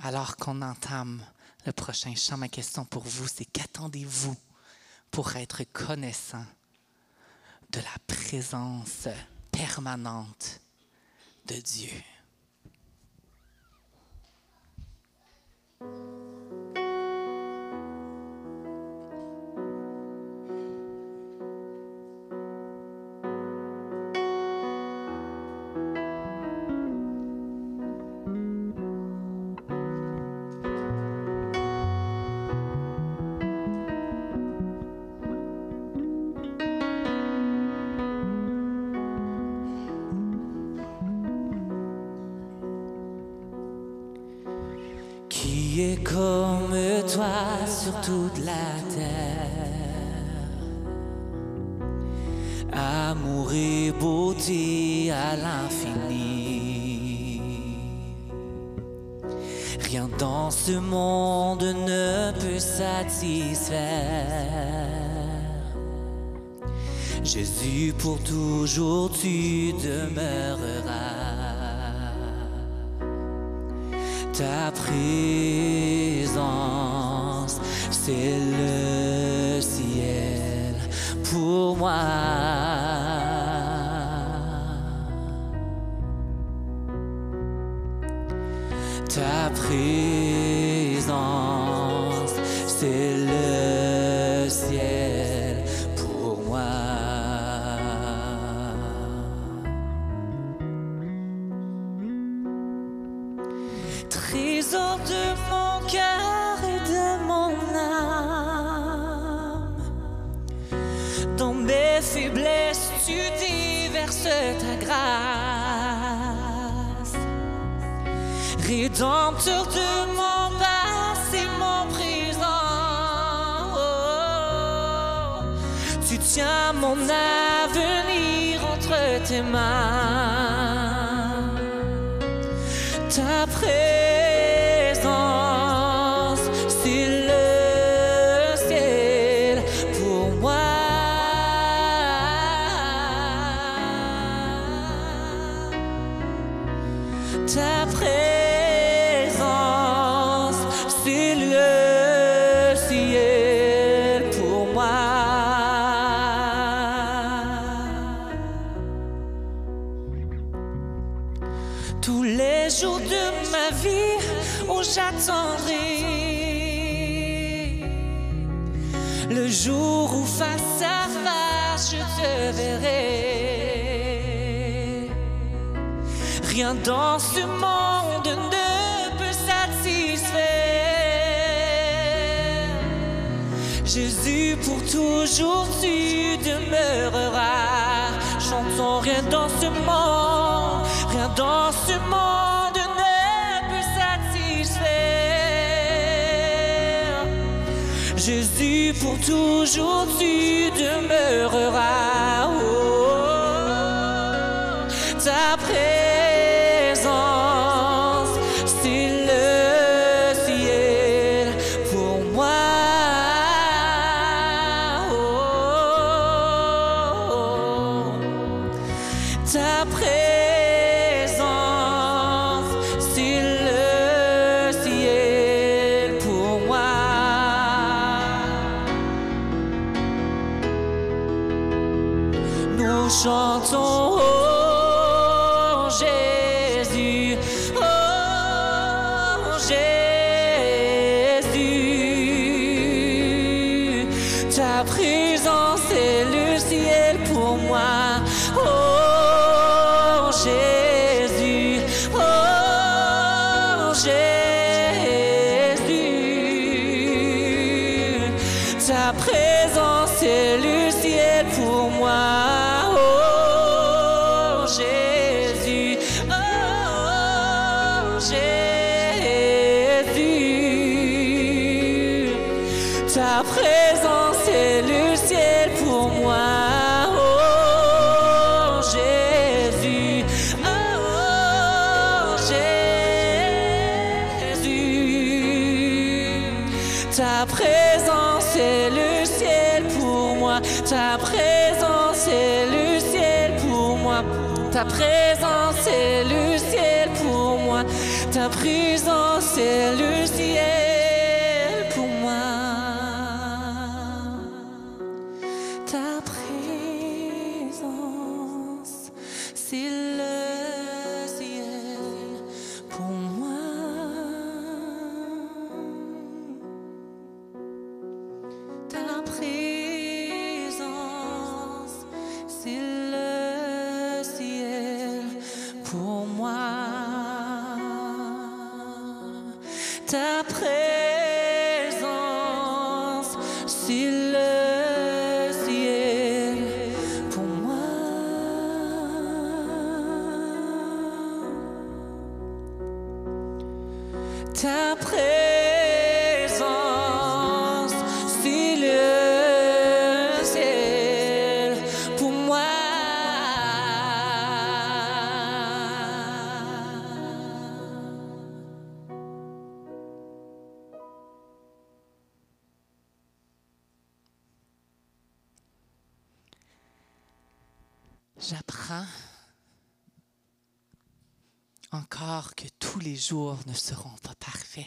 Alors qu'on entame le prochain chant, ma question pour vous, c'est qu'attendez-vous pour être connaissant de la présence permanente de Dieu? Qui est comme toi sur toute la terre? Amour et beauté à l'infini. Rien dans ce monde ne peut satisfaire. Jésus, pour toujours tu demeureras. Ta présence, c'est le ciel pour moi. Ta présence, c'est le ciel pour moi. Trésor de mon cœur et de mon âme, dans mes faiblesses tu déverses ta grâce. Rédempteur de mon passé, mon présent, tu tiens mon avenir entre tes mains. Ta présence, c'est le ciel pour moi. Ta présence, c'est le ciel pour moi. Tous les jours de ma vie où j'attendrai le jour où face à face je te verrai. Rien dans ce monde ne peut satisfaire. Jésus, pour toujours tu demeureras. Chantons, rien dans ce monde, rien dans ce monde ne peut satisfaire. Jésus, pour toujours tu demeureras. Oh, ta présence, ta présence, c'est le ciel pour moi. Nous chantons oh Jésus, oh Jésus, ta présence est le ciel pour moi. Oh Jésus, oh Jésus, ta présence est le ciel pour moi. Oh Jésus, oh Jésus, ta présence est le ciel pour moi. Oh Jésus, oh Jésus, ta présence est le ciel pour moi. Ta présence est le ciel pour moi. Ta présence est le ciel pour moi. Ta présence est le ciel pour moi. Ta présence, c'est le ciel pour moi. Ta présence, c'est le ciel pour moi. Ta présence, c'est le ciel pour moi. Ta présence, c'est le ciel pour moi. J'apprends encore que tous les jours ne seront pas parfaits.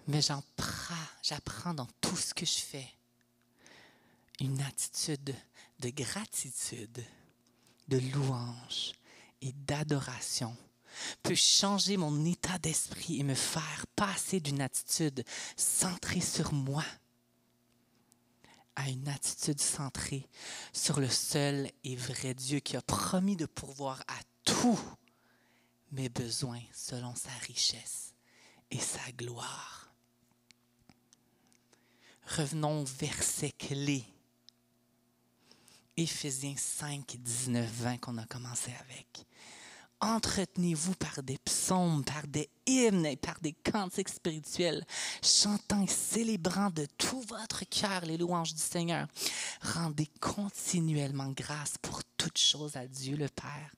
Mais j'apprends dans tout ce que je fais une attitude de gratitude, de louange et d'adoration peut changer mon état d'esprit et me faire passer d'une attitude centrée sur moi à une attitude centrée sur le seul et vrai Dieu qui a promis de pourvoir à tous mes besoins selon sa richesse et sa gloire. Revenons au verset clé. Éphésiens 5, 19, 20 qu'on a commencé avec. Entretenez-vous par des psaumes, par des hymnes et par des cantiques spirituels, chantant et célébrant de tout votre cœur les louanges du Seigneur. Rendez continuellement grâce pour toutes choses à Dieu le Père,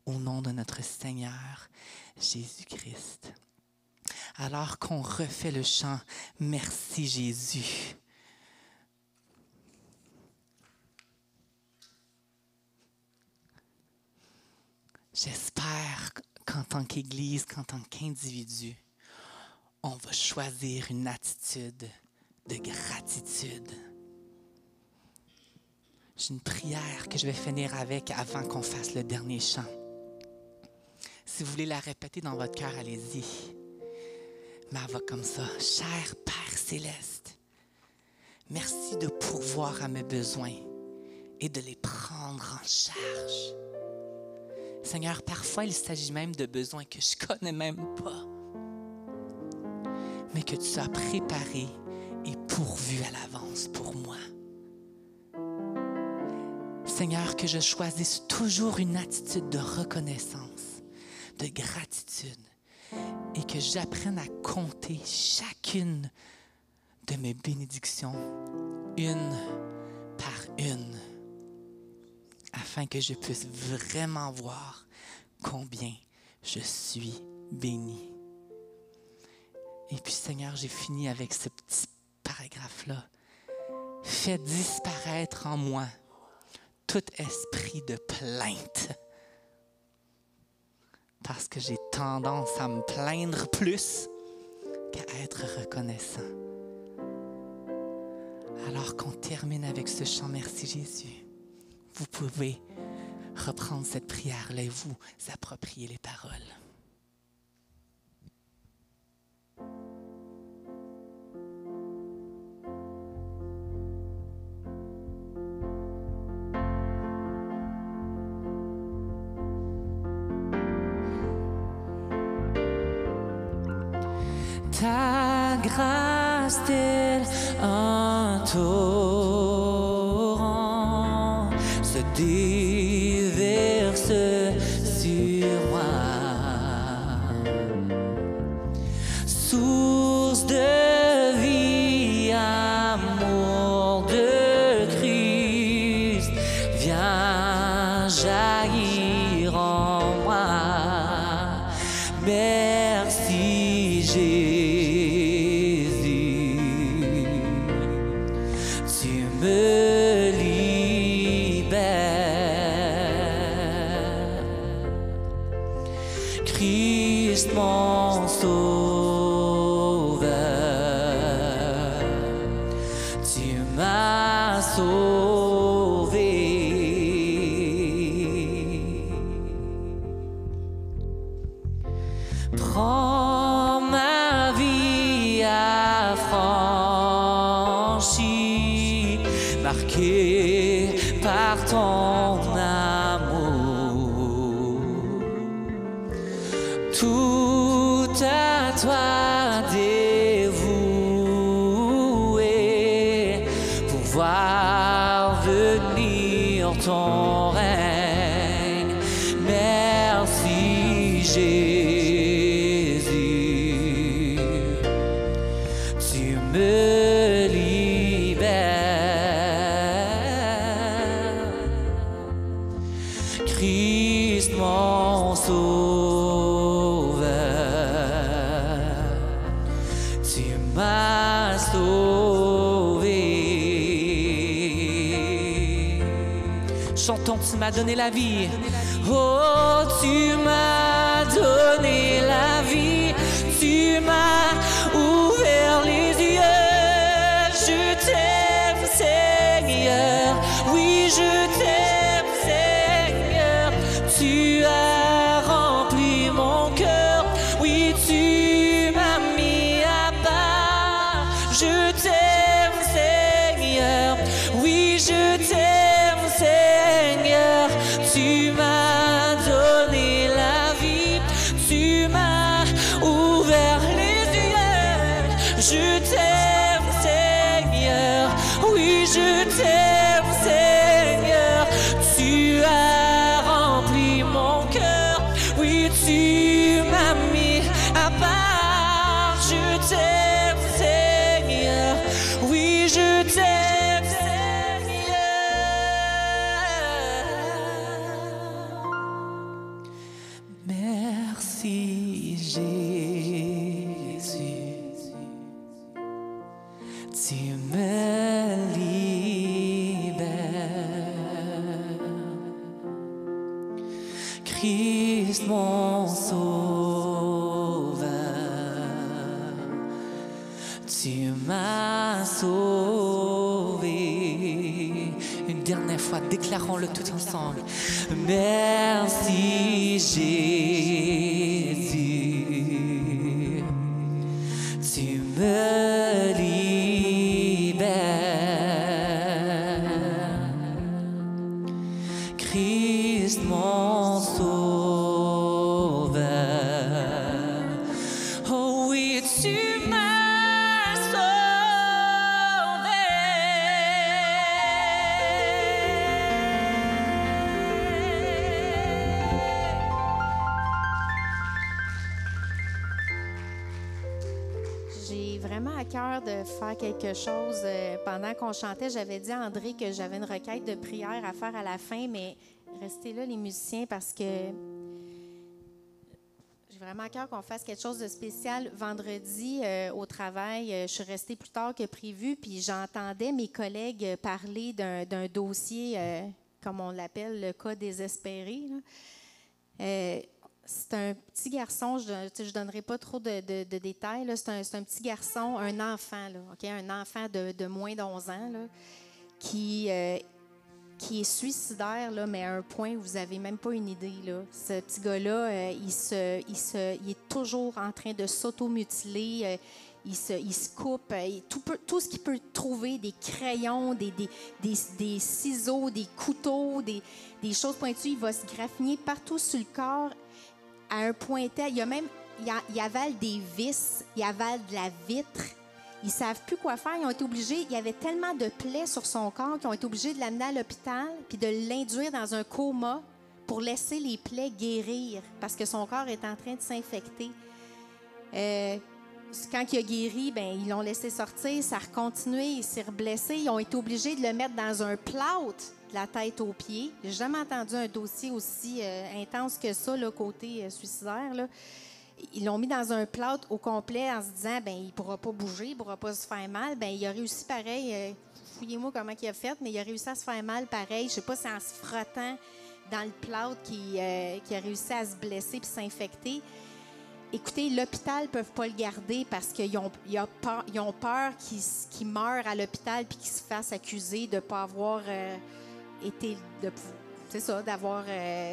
au nom de notre Seigneur Jésus-Christ. Alors qu'on refait le chant « Merci Jésus », j'espère qu'en tant qu'Église, qu'en tant qu'individu, on va choisir une attitude de gratitude. J'ai une prière que je vais finir avec avant qu'on fasse le dernier chant. Si vous voulez la répéter dans votre cœur, allez-y. Mais elle va comme ça. Cher Père Céleste, merci de pourvoir à mes besoins et de les prendre en charge. Seigneur, parfois il s'agit même de besoins que je ne connais même pas, mais que tu as préparés et pourvus à l'avance pour moi. Seigneur, que je choisisse toujours une attitude de reconnaissance, de gratitude, et que j'apprenne à compter chacune de mes bénédictions, une par une, afin que je puisse vraiment voir combien je suis béni. Et puis, Seigneur, j'ai fini avec ce petit paragraphe-là. Fais disparaître en moi tout esprit de plainte. Parce que j'ai tendance à me plaindre plus qu'à être reconnaissant. Alors qu'on termine avec ce chant « Merci Jésus », vous pouvez reprendre cette prière-là et vous approprier les paroles. Ta grâce tel un torrent se déverse sur moi. Source de vie, amour de Christ, viens jaillir en moi. Merci Jésus. Mon sauveur, tu m'as sauvé. Prends ma vie affranchie, marquée par ton amour. Tout à toi dévoué pour voir venir ton règne. Merci Jésus, tu me libères. Christ mon sauveur, tu m'as sauvé. Chantons, tu m'as donné la vie. Oh, tu m'as donné la vie. Tu m'as ouvert les yeux. Je t'aime, Seigneur. Oui, je t'aime, Seigneur. Tu as rempli mon cœur. Oui, tu m'as mis à part. Je t'aime, Seigneur. Oui, je t'aime, Seigneur. Tu m'as donné la vie. Tu m'as ouvert les yeux. Je t'aime, Seigneur. Oui, je t'aime, Seigneur. Tu as rempli mon cœur. Oui, tu m'as mis à part. Je t'aime, Seigneur. Oui, je t'aime, Seigneur. Merci, Jésus. Tu me libères. Christ mon sauveur, tu m'as sauvé. Une dernière fois, déclarons-le tout ensemble. Merci Jésus, tu me libères. Christ mon sauveur, oh oui, tu m'as sauvé. J'ai vraiment à cœur de faire quelque chose. Pendant qu'on chantait, j'avais dit à André que j'avais une requête de prière à faire à la fin, mais restez là, les musiciens, parce que j'ai vraiment à cœur qu'on fasse quelque chose de spécial. Vendredi, au travail, je suis restée plus tard que prévu, puis j'entendais mes collègues parler d'un dossier comme on l'appelle, le cas désespéré. C'est un petit garçon, je ne donnerai pas trop de détails, là. C'est un petit garçon, un enfant, là, okay? Un enfant de moins d'11 ans là, qui est suicidaire, là, mais à un point où vous n'avez même pas une idée. Là. Ce petit gars-là, il est toujours en train de s'automutiler. Il se coupe. Tout ce qu'il peut trouver, des crayons, des ciseaux, des couteaux, des choses pointues, il va se graffiner partout sur le corps à un point tel. Il avale des vis, il avale de la vitre. Ils ne savent plus quoi faire. Ils ont été obligés, il y avait tellement de plaies sur son corps qu'ils ont été obligés de l'amener à l'hôpital puis de l'induire dans un coma pour laisser les plaies guérir parce que son corps est en train de s'infecter. Quand il a guéri, ils l'ont laissé sortir, ça a continué, il s'est reblessé. Ils ont été obligés de le mettre dans un plâtre de la tête aux pieds. Je n'ai jamais entendu un dossier aussi intense que ça, là, côté suicidaire, là. Ils l'ont mis dans un plâtre au complet en se disant il ne pourra pas bouger, il ne pourra pas se faire mal. Il a réussi pareil. Fouillez-moi comment il a fait, mais il a réussi à se faire mal pareil. Je ne sais pas si en se frottant dans le plâtre qu'il a réussi à se blesser et s'infecter. Écoutez, l'hôpital ne peut pas le garder parce qu'ils ont peur qu'il meure à l'hôpital et qu'il se fasse accuser de ne pas avoir été... C'est ça, d'avoir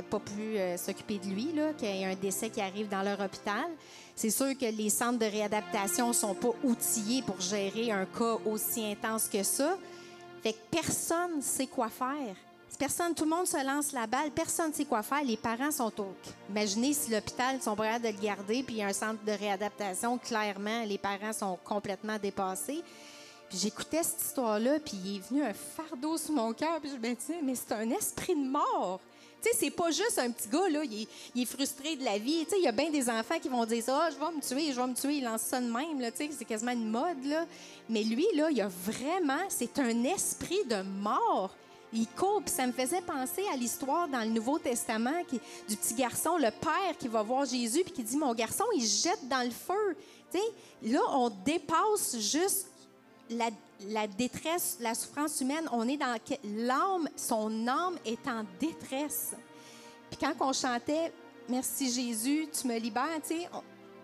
pas pu s'occuper de lui, là, qu'il y ait un décès qui arrive dans leur hôpital. C'est sûr que les centres de réadaptation ne sont pas outillés pour gérer un cas aussi intense que ça. Fait que personne ne sait quoi faire. Tout le monde se lance la balle, personne ne sait quoi faire. Les parents sont au... Imaginez si l'hôpital, ils sont prêts de le garder, puis il y a un centre de réadaptation, clairement, les parents sont complètement dépassés. Puis j'écoutais cette histoire-là, puis il est venu un fardeau sur mon cœur, puis je me disais, mais c'est un esprit de mort. Tu sais, c'est pas juste un petit gars, là, il est frustré de la vie. Tu sais, il y a bien des enfants qui vont dire ça, je vais me tuer, il lance ça de même, là, tu sais, c'est quasiment une mode, là. Mais lui, là, il a vraiment, c'est un esprit de mort. Il court, puis ça me faisait penser à l'histoire dans le Nouveau Testament du petit garçon, le père qui va voir Jésus, puis qui dit, mon garçon, il se jette dans le feu. Tu sais, là, on dépasse juste la détresse, la souffrance humaine, on est dans l'âme, son âme est en détresse. Puis quand on chantait « Merci Jésus, tu me libères », tu sais,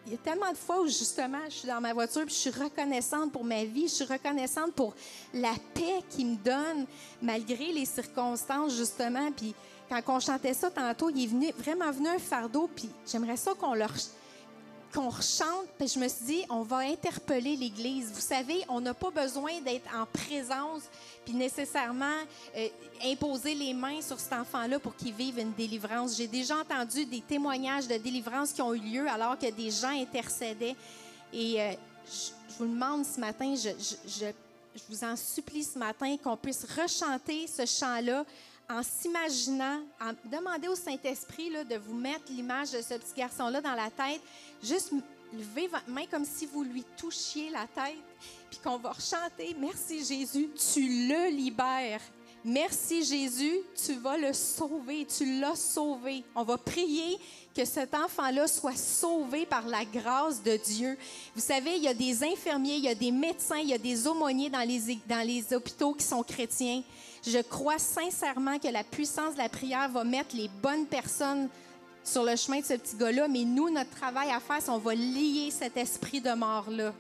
il y a tellement de fois où justement je suis dans ma voiture puis je suis reconnaissante pour ma vie, je suis reconnaissante pour la paix qu'il me donne malgré les circonstances justement. Puis quand on chantait ça tantôt, il est vraiment venu un fardeau, puis j'aimerais ça qu'on rechante, puis je me suis dit, on va interpeller l'Église. Vous savez, on n'a pas besoin d'être en présence puis nécessairement imposer les mains sur cet enfant-là pour qu'il vive une délivrance. J'ai déjà entendu des témoignages de délivrance qui ont eu lieu alors que des gens intercédaient. Et je vous demande ce matin, je vous en supplie ce matin qu'on puisse rechanter ce chant-là en s'imaginant, en demandant au Saint-Esprit là, de vous mettre l'image de ce petit garçon-là dans la tête. Juste levez votre main comme si vous lui touchiez la tête, puis qu'on va rechanter « Merci Jésus, tu le libères. Merci Jésus, tu vas le sauver, tu l'as sauvé. » On va prier que cet enfant-là soit sauvé par la grâce de Dieu. Vous savez, il y a des infirmiers, il y a des médecins, il y a des aumôniers dans les hôpitaux qui sont chrétiens. Je crois sincèrement que la puissance de la prière va mettre les bonnes personnes sur le chemin de ce petit gars-là, mais nous, notre travail à faire, c'est qu'on va lier cet esprit de mort-là.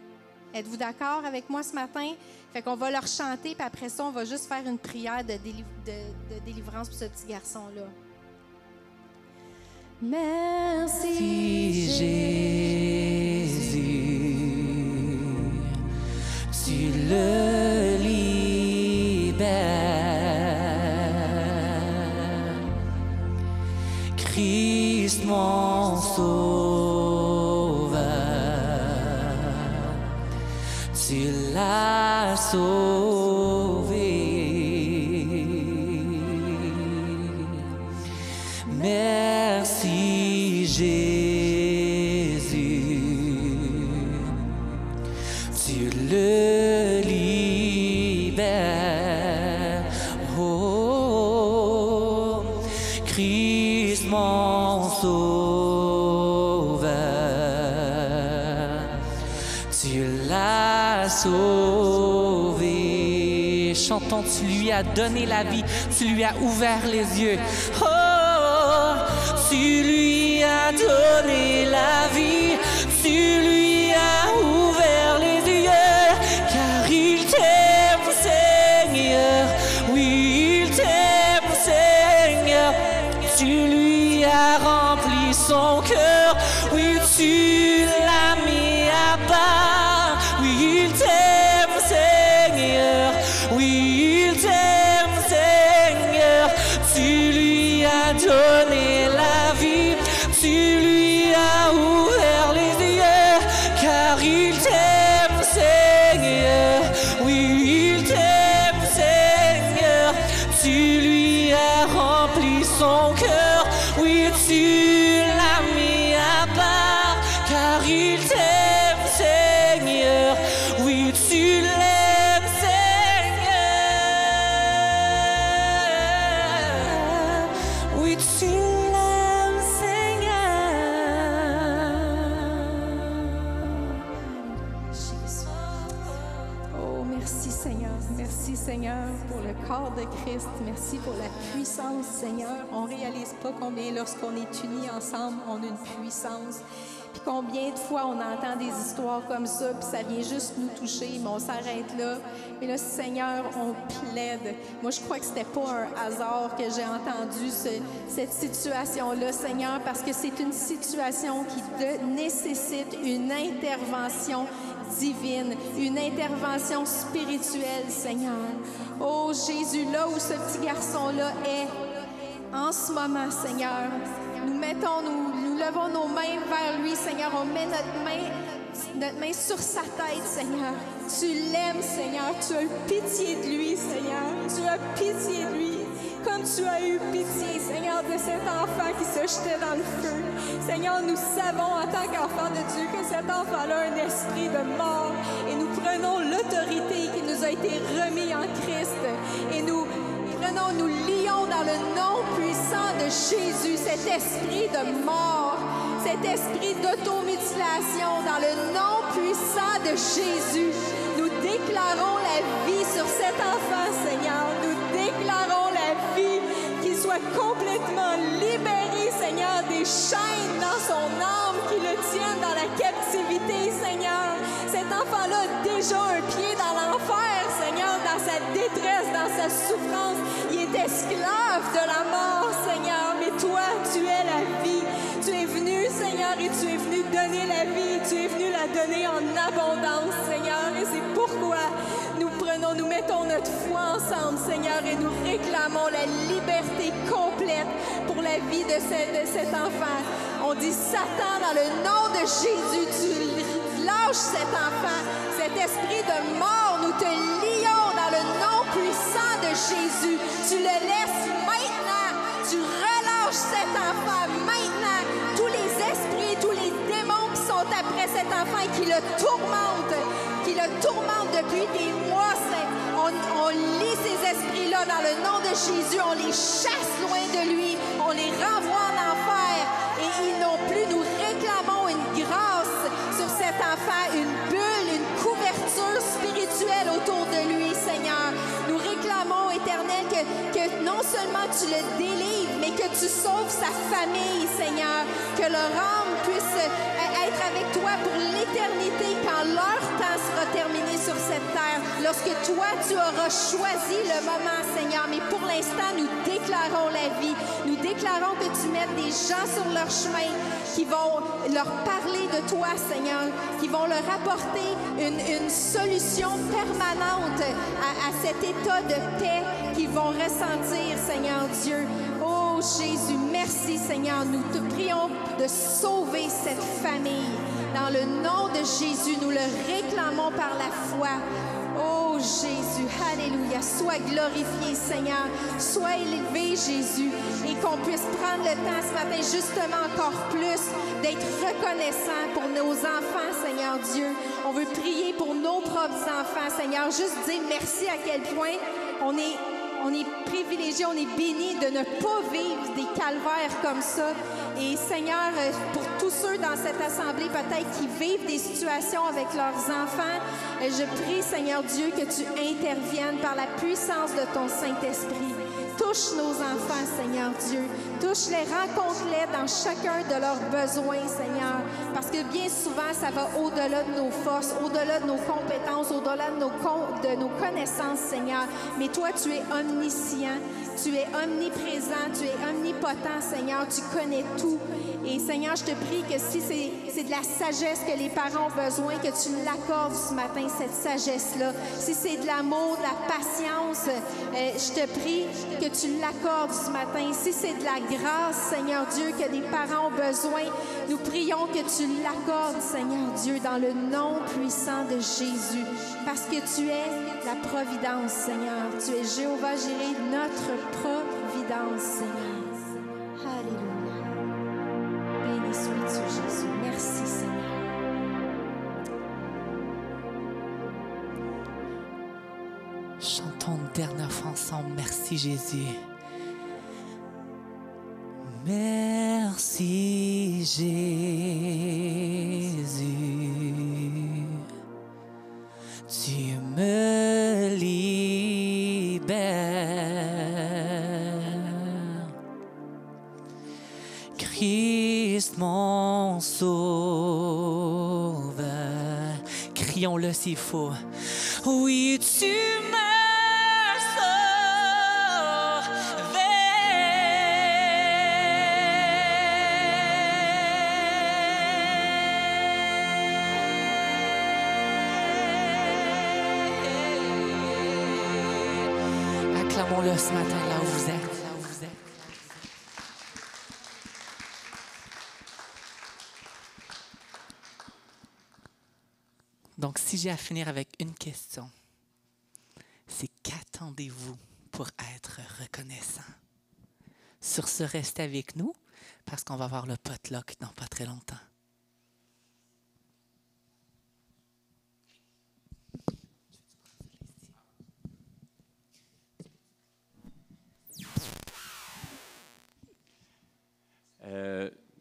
Êtes-vous d'accord avec moi ce matin? Fait qu'on va leur chanter, puis après ça, on va juste faire une prière de délivrance pour ce petit garçon-là. Merci Jésus, tu le libères. Christ mon sauveur, tu l'as sauvé. Merci Jésus, tu le libères. Oh, Christ mon sauveur, tu l'as sauvé. Chantons-tu lui. lui as donné la vie, tu lui as ouvert les yeux. Oh, tu lui as donné la vie, tu lui as ouvert les yeux, car il t'aime, Seigneur. Oui, il t'aime, Seigneur. Tu lui as rempli son cœur, oui, tu l'as mis à part. Oui, il t'aime, Seigneur. Oui, il t'aime, Seigneur. Tu lui as donné la vie, tu lui as ouvert les yeux, car il t'aime, Seigneur. Oui, il t'aime, Seigneur. Tu lui as rempli son cœur, oui, tu l'as mis à part, car il t'aime, Seigneur. Oui, tu l'aimes, Seigneur. Oui, tu l'aimes, Jésus. Oh, merci Seigneur. Merci Seigneur pour le corps de Christ. Merci pour la puissance, Seigneur. On ne réalise pas combien, lorsqu'on est unis ensemble, on a une puissance. Puis combien de fois on entend des histoires comme ça, puis ça vient juste nous toucher, mais on s'arrête là. Mais là, Seigneur, on plaide. Moi, je crois que c'était pas un hasard que j'ai entendu cette situation-là, Seigneur, parce que c'est une situation qui nécessite une intervention divine, une intervention spirituelle, Seigneur. Oh Jésus, là où ce petit garçon-là est, en ce moment, Seigneur, nous levons nos mains vers lui, Seigneur. On met notre main sur sa tête, Seigneur. Tu l'aimes, Seigneur. Tu as eu pitié de lui, Seigneur. Tu as pitié de lui. Comme tu as eu pitié, Seigneur, de cet enfant qui se jetait dans le feu. Seigneur, nous savons en tant qu'enfants de Dieu que cet enfant-là a un esprit de mort. Et nous prenons l'autorité qui nous a été remise en Christ. Et nous lions dans le nom puissant de Jésus cet esprit de mort, cet esprit d'automutilation dans le nom puissant de Jésus. Nous déclarons la vie sur cet enfant, Seigneur. Nous déclarons la vie, qu'il soit complètement libéré, Seigneur, des chaînes dans son âme qui le tiennent dans la captivité, Seigneur. Cet enfant-là a déjà un pied dans l'enfer, Seigneur, dans sa détresse, dans sa souffrance. Il est esclave de la mort, Seigneur, mais toi, tu es la vie. Tu es venu, Seigneur, et tu es venu donner la vie. Tu es venu la donner en abondance, Seigneur, et c'est pourquoi nous mettons notre foi ensemble, Seigneur, et nous réclamons la liberté complète pour la vie de cet enfant. On dit, Satan, dans le nom de Jésus, tu lâches cet enfant, cet esprit de mort, nous te lions dans le nom puissant de Jésus. Tu le laisses maintenant, tu relâches cet enfant maintenant. Tous les esprits, tous les démons qui sont après cet enfant et qui le tourmentent depuis des mois, on lit ces esprits-là dans le nom de Jésus, on les chasse loin de lui, on les renvoie en enfer et ils n'ont plus. Nous réclamons une grâce sur cet enfant, une bulle, une couverture spirituelle autour de lui, Seigneur. Nous réclamons, Éternel, que non seulement tu le délivres, mais que tu sauves sa famille, Seigneur, que leur âme puisse être avec toi pour l'éternité quand leur temps sera terminé sur cette terre, lorsque toi, tu auras choisi le moment, Seigneur. Mais pour l'instant, nous déclarons la vie. Nous déclarons que tu mettes des gens sur leur chemin qui vont leur parler de toi, Seigneur, qui vont leur apporter une solution permanente à cet état de paix qu'ils vont ressentir, Seigneur Dieu. Oh Jésus, merci, Seigneur. Nous te prions de sauver cette famille. Dans le nom de Jésus, nous le réclamons par la foi. Oh Jésus, alléluia. Sois glorifié, Seigneur. Sois élevé, Jésus. Et qu'on puisse prendre le temps ce matin, justement encore plus, d'être reconnaissant pour nos enfants, Seigneur Dieu. On veut prier pour nos propres enfants, Seigneur. Juste dire merci à quel point on on est privilégiés, on est bénis de ne pas vivre des calvaires comme ça. Et Seigneur, pour tous ceux dans cette assemblée peut-être qui vivent des situations avec leurs enfants, je prie, Seigneur Dieu, que tu interviennes par la puissance de ton Saint-Esprit. Touche nos enfants, Seigneur Dieu. Touche-les, rencontre-les dans chacun de leurs besoins, Seigneur. Parce que bien souvent, ça va au-delà de nos forces, au-delà de nos compétences, au-delà de nos connaissances, Seigneur. Mais toi, tu es omniscient, tu es omniprésent, tu es omnipotent, Seigneur. Tu connais tout. Et Seigneur, je te prie que si c'est de la sagesse que les parents ont besoin, que tu l'accordes ce matin, cette sagesse-là. Si c'est de l'amour, de la patience, je te prie que tu l'accordes ce matin. Si c'est de la grâce, Seigneur Dieu, que les parents ont besoin, nous prions que tu l'accordes, Seigneur Dieu, dans le nom puissant de Jésus. Parce que tu es la providence, Seigneur. Tu es Jéhovah Jireh, notre providence, Seigneur. Alléluia. Béni sois-tu, Jésus. Merci, Seigneur. Chantons une dernière fois ensemble. Merci Jésus. Merci Jésus. Tu me libères. Christ mon sauveur. Crions-le s'il faut. Oui, tu me acclamons-le ce matin là où vous êtes. Donc, si j'ai à finir avec une question, c'est qu'attendez-vous pour être reconnaissant? Sur ce, restez avec nous parce qu'on va voir le potluck dans pas très longtemps.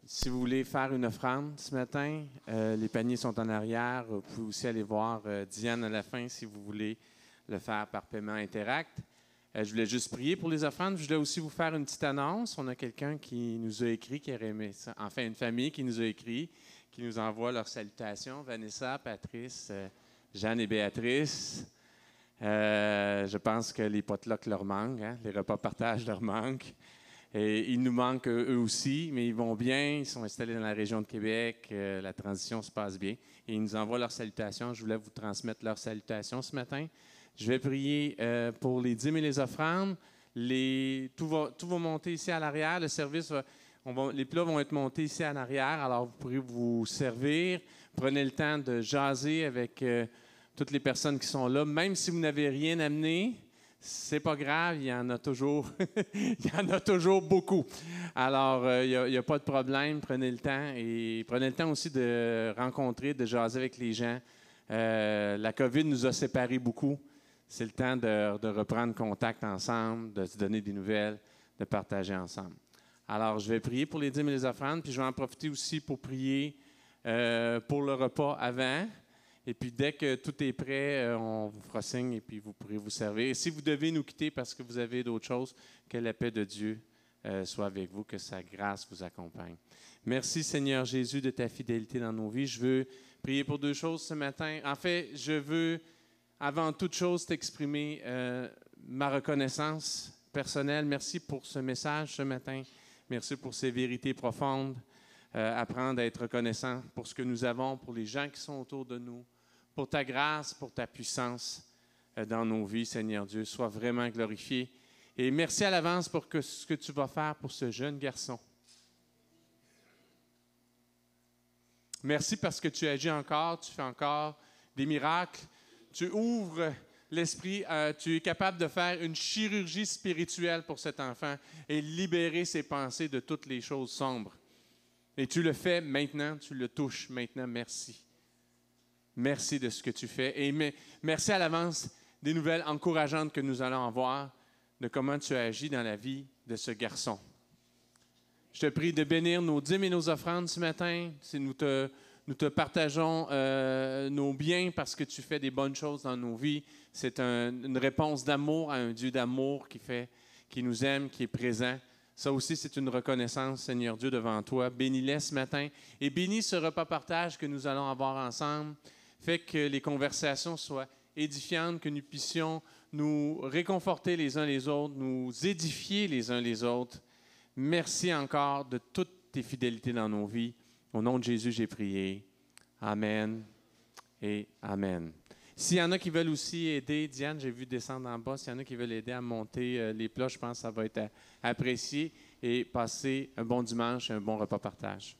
Si vous voulez faire une offrande ce matin, les paniers sont en arrière. Vous pouvez aussi aller voir Diane à la fin si vous voulez le faire par paiement Interact. Je voulais juste prier pour les offrandes. Je voulais aussi vous faire une petite annonce. On a quelqu'un qui nous a écrit, qui aurait aimé ça. Enfin, une famille qui nous a écrit, qui nous envoie leurs salutations. Vanessa, Patrice, Jeanne et Béatrice. Je pense que les potlucks leur manquent, hein? Les repas partage leur manquent. Et il nous manque eux aussi, mais ils vont bien. Ils sont installés dans la région de Québec. La transition se passe bien. Et ils nous envoient leurs salutations. Je voulais vous transmettre leurs salutations ce matin. Je vais prier pour les dîmes et les offrandes. Tout va monter ici à l'arrière. Le service, les plats vont être montés ici à l'arrière. Alors, vous pourrez vous servir. Prenez le temps de jaser avec toutes les personnes qui sont là. Même si vous n'avez rien amené, c'est pas grave, il y en a toujours, il y en a toujours beaucoup. Alors, il n'y a pas de problème, prenez le temps et prenez le temps aussi de rencontrer, de jaser avec les gens. La COVID nous a séparés beaucoup. C'est le temps de reprendre contact ensemble, de se donner des nouvelles, de partager ensemble. Alors, je vais prier pour les dîmes et les offrandes, puis je vais en profiter aussi pour prier pour le repas avant. Et puis, dès que tout est prêt, on vous fera signe et puis vous pourrez vous servir. Et si vous devez nous quitter parce que vous avez d'autres choses, que la paix de Dieu soit avec vous, que sa grâce vous accompagne. Merci, Seigneur Jésus, de ta fidélité dans nos vies. Je veux prier pour deux choses ce matin. En fait, je veux, avant toute chose, t'exprimer ma reconnaissance personnelle. Merci pour ce message ce matin. Merci pour ces vérités profondes. Apprendre à être reconnaissant pour ce que nous avons, pour les gens qui sont autour de nous, pour ta grâce, pour ta puissance dans nos vies, Seigneur Dieu. Sois vraiment glorifié. Et merci à l'avance pour ce que tu vas faire pour ce jeune garçon. Merci parce que tu agis encore, tu fais encore des miracles. Tu ouvres l'esprit, tu es capable de faire une chirurgie spirituelle pour cet enfant et libérer ses pensées de toutes les choses sombres. Et tu le fais maintenant, tu le touches maintenant. Merci. Merci de ce que tu fais. Et merci à l'avance des nouvelles encourageantes que nous allons avoir de comment tu as agi dans la vie de ce garçon. Je te prie de bénir nos dîmes et nos offrandes ce matin. Nous te partageons nos biens parce que tu fais des bonnes choses dans nos vies. C'est une réponse d'amour à un Dieu d'amour qui nous aime, qui est présent. Ça aussi, c'est une reconnaissance, Seigneur Dieu, devant toi. Bénis-les ce matin et bénis ce repas-partage que nous allons avoir ensemble. Fais que les conversations soient édifiantes, que nous puissions nous réconforter les uns les autres, nous édifier les uns les autres. Merci encore de toutes tes fidélités dans nos vies. Au nom de Jésus, j'ai prié. Amen et Amen. S'il y en a qui veulent aussi aider, Diane, j'ai vu descendre en bas, s'il y en a qui veulent aider à monter les plats, je pense que ça va être apprécié. Et passer un bon dimanche et un bon repas partage.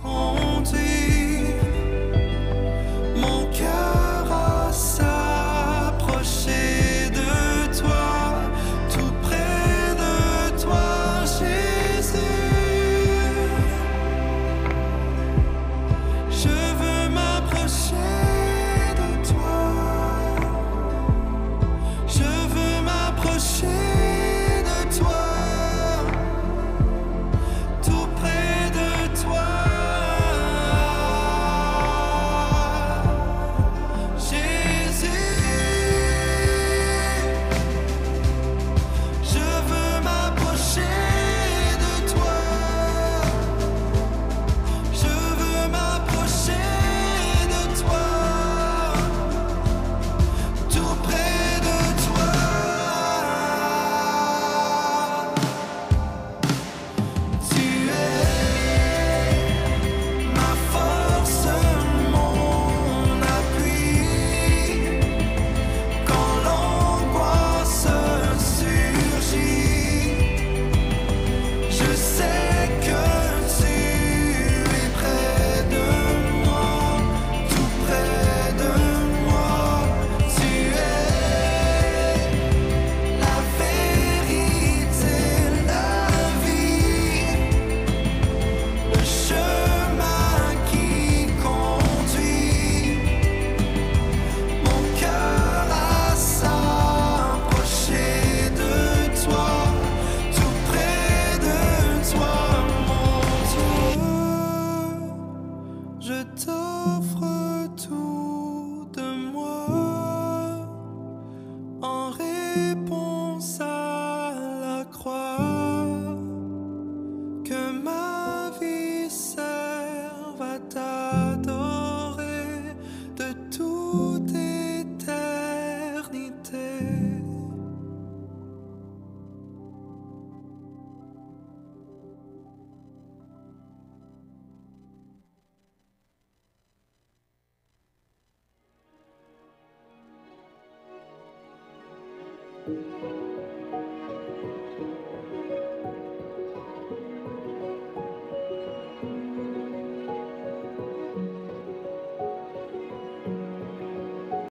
Conduire mon cœur à s'approcher de toi, tout près de toi, Jésus. Je veux m'approcher de toi. Je veux m'approcher de toi. Tout près de toi. Thank you.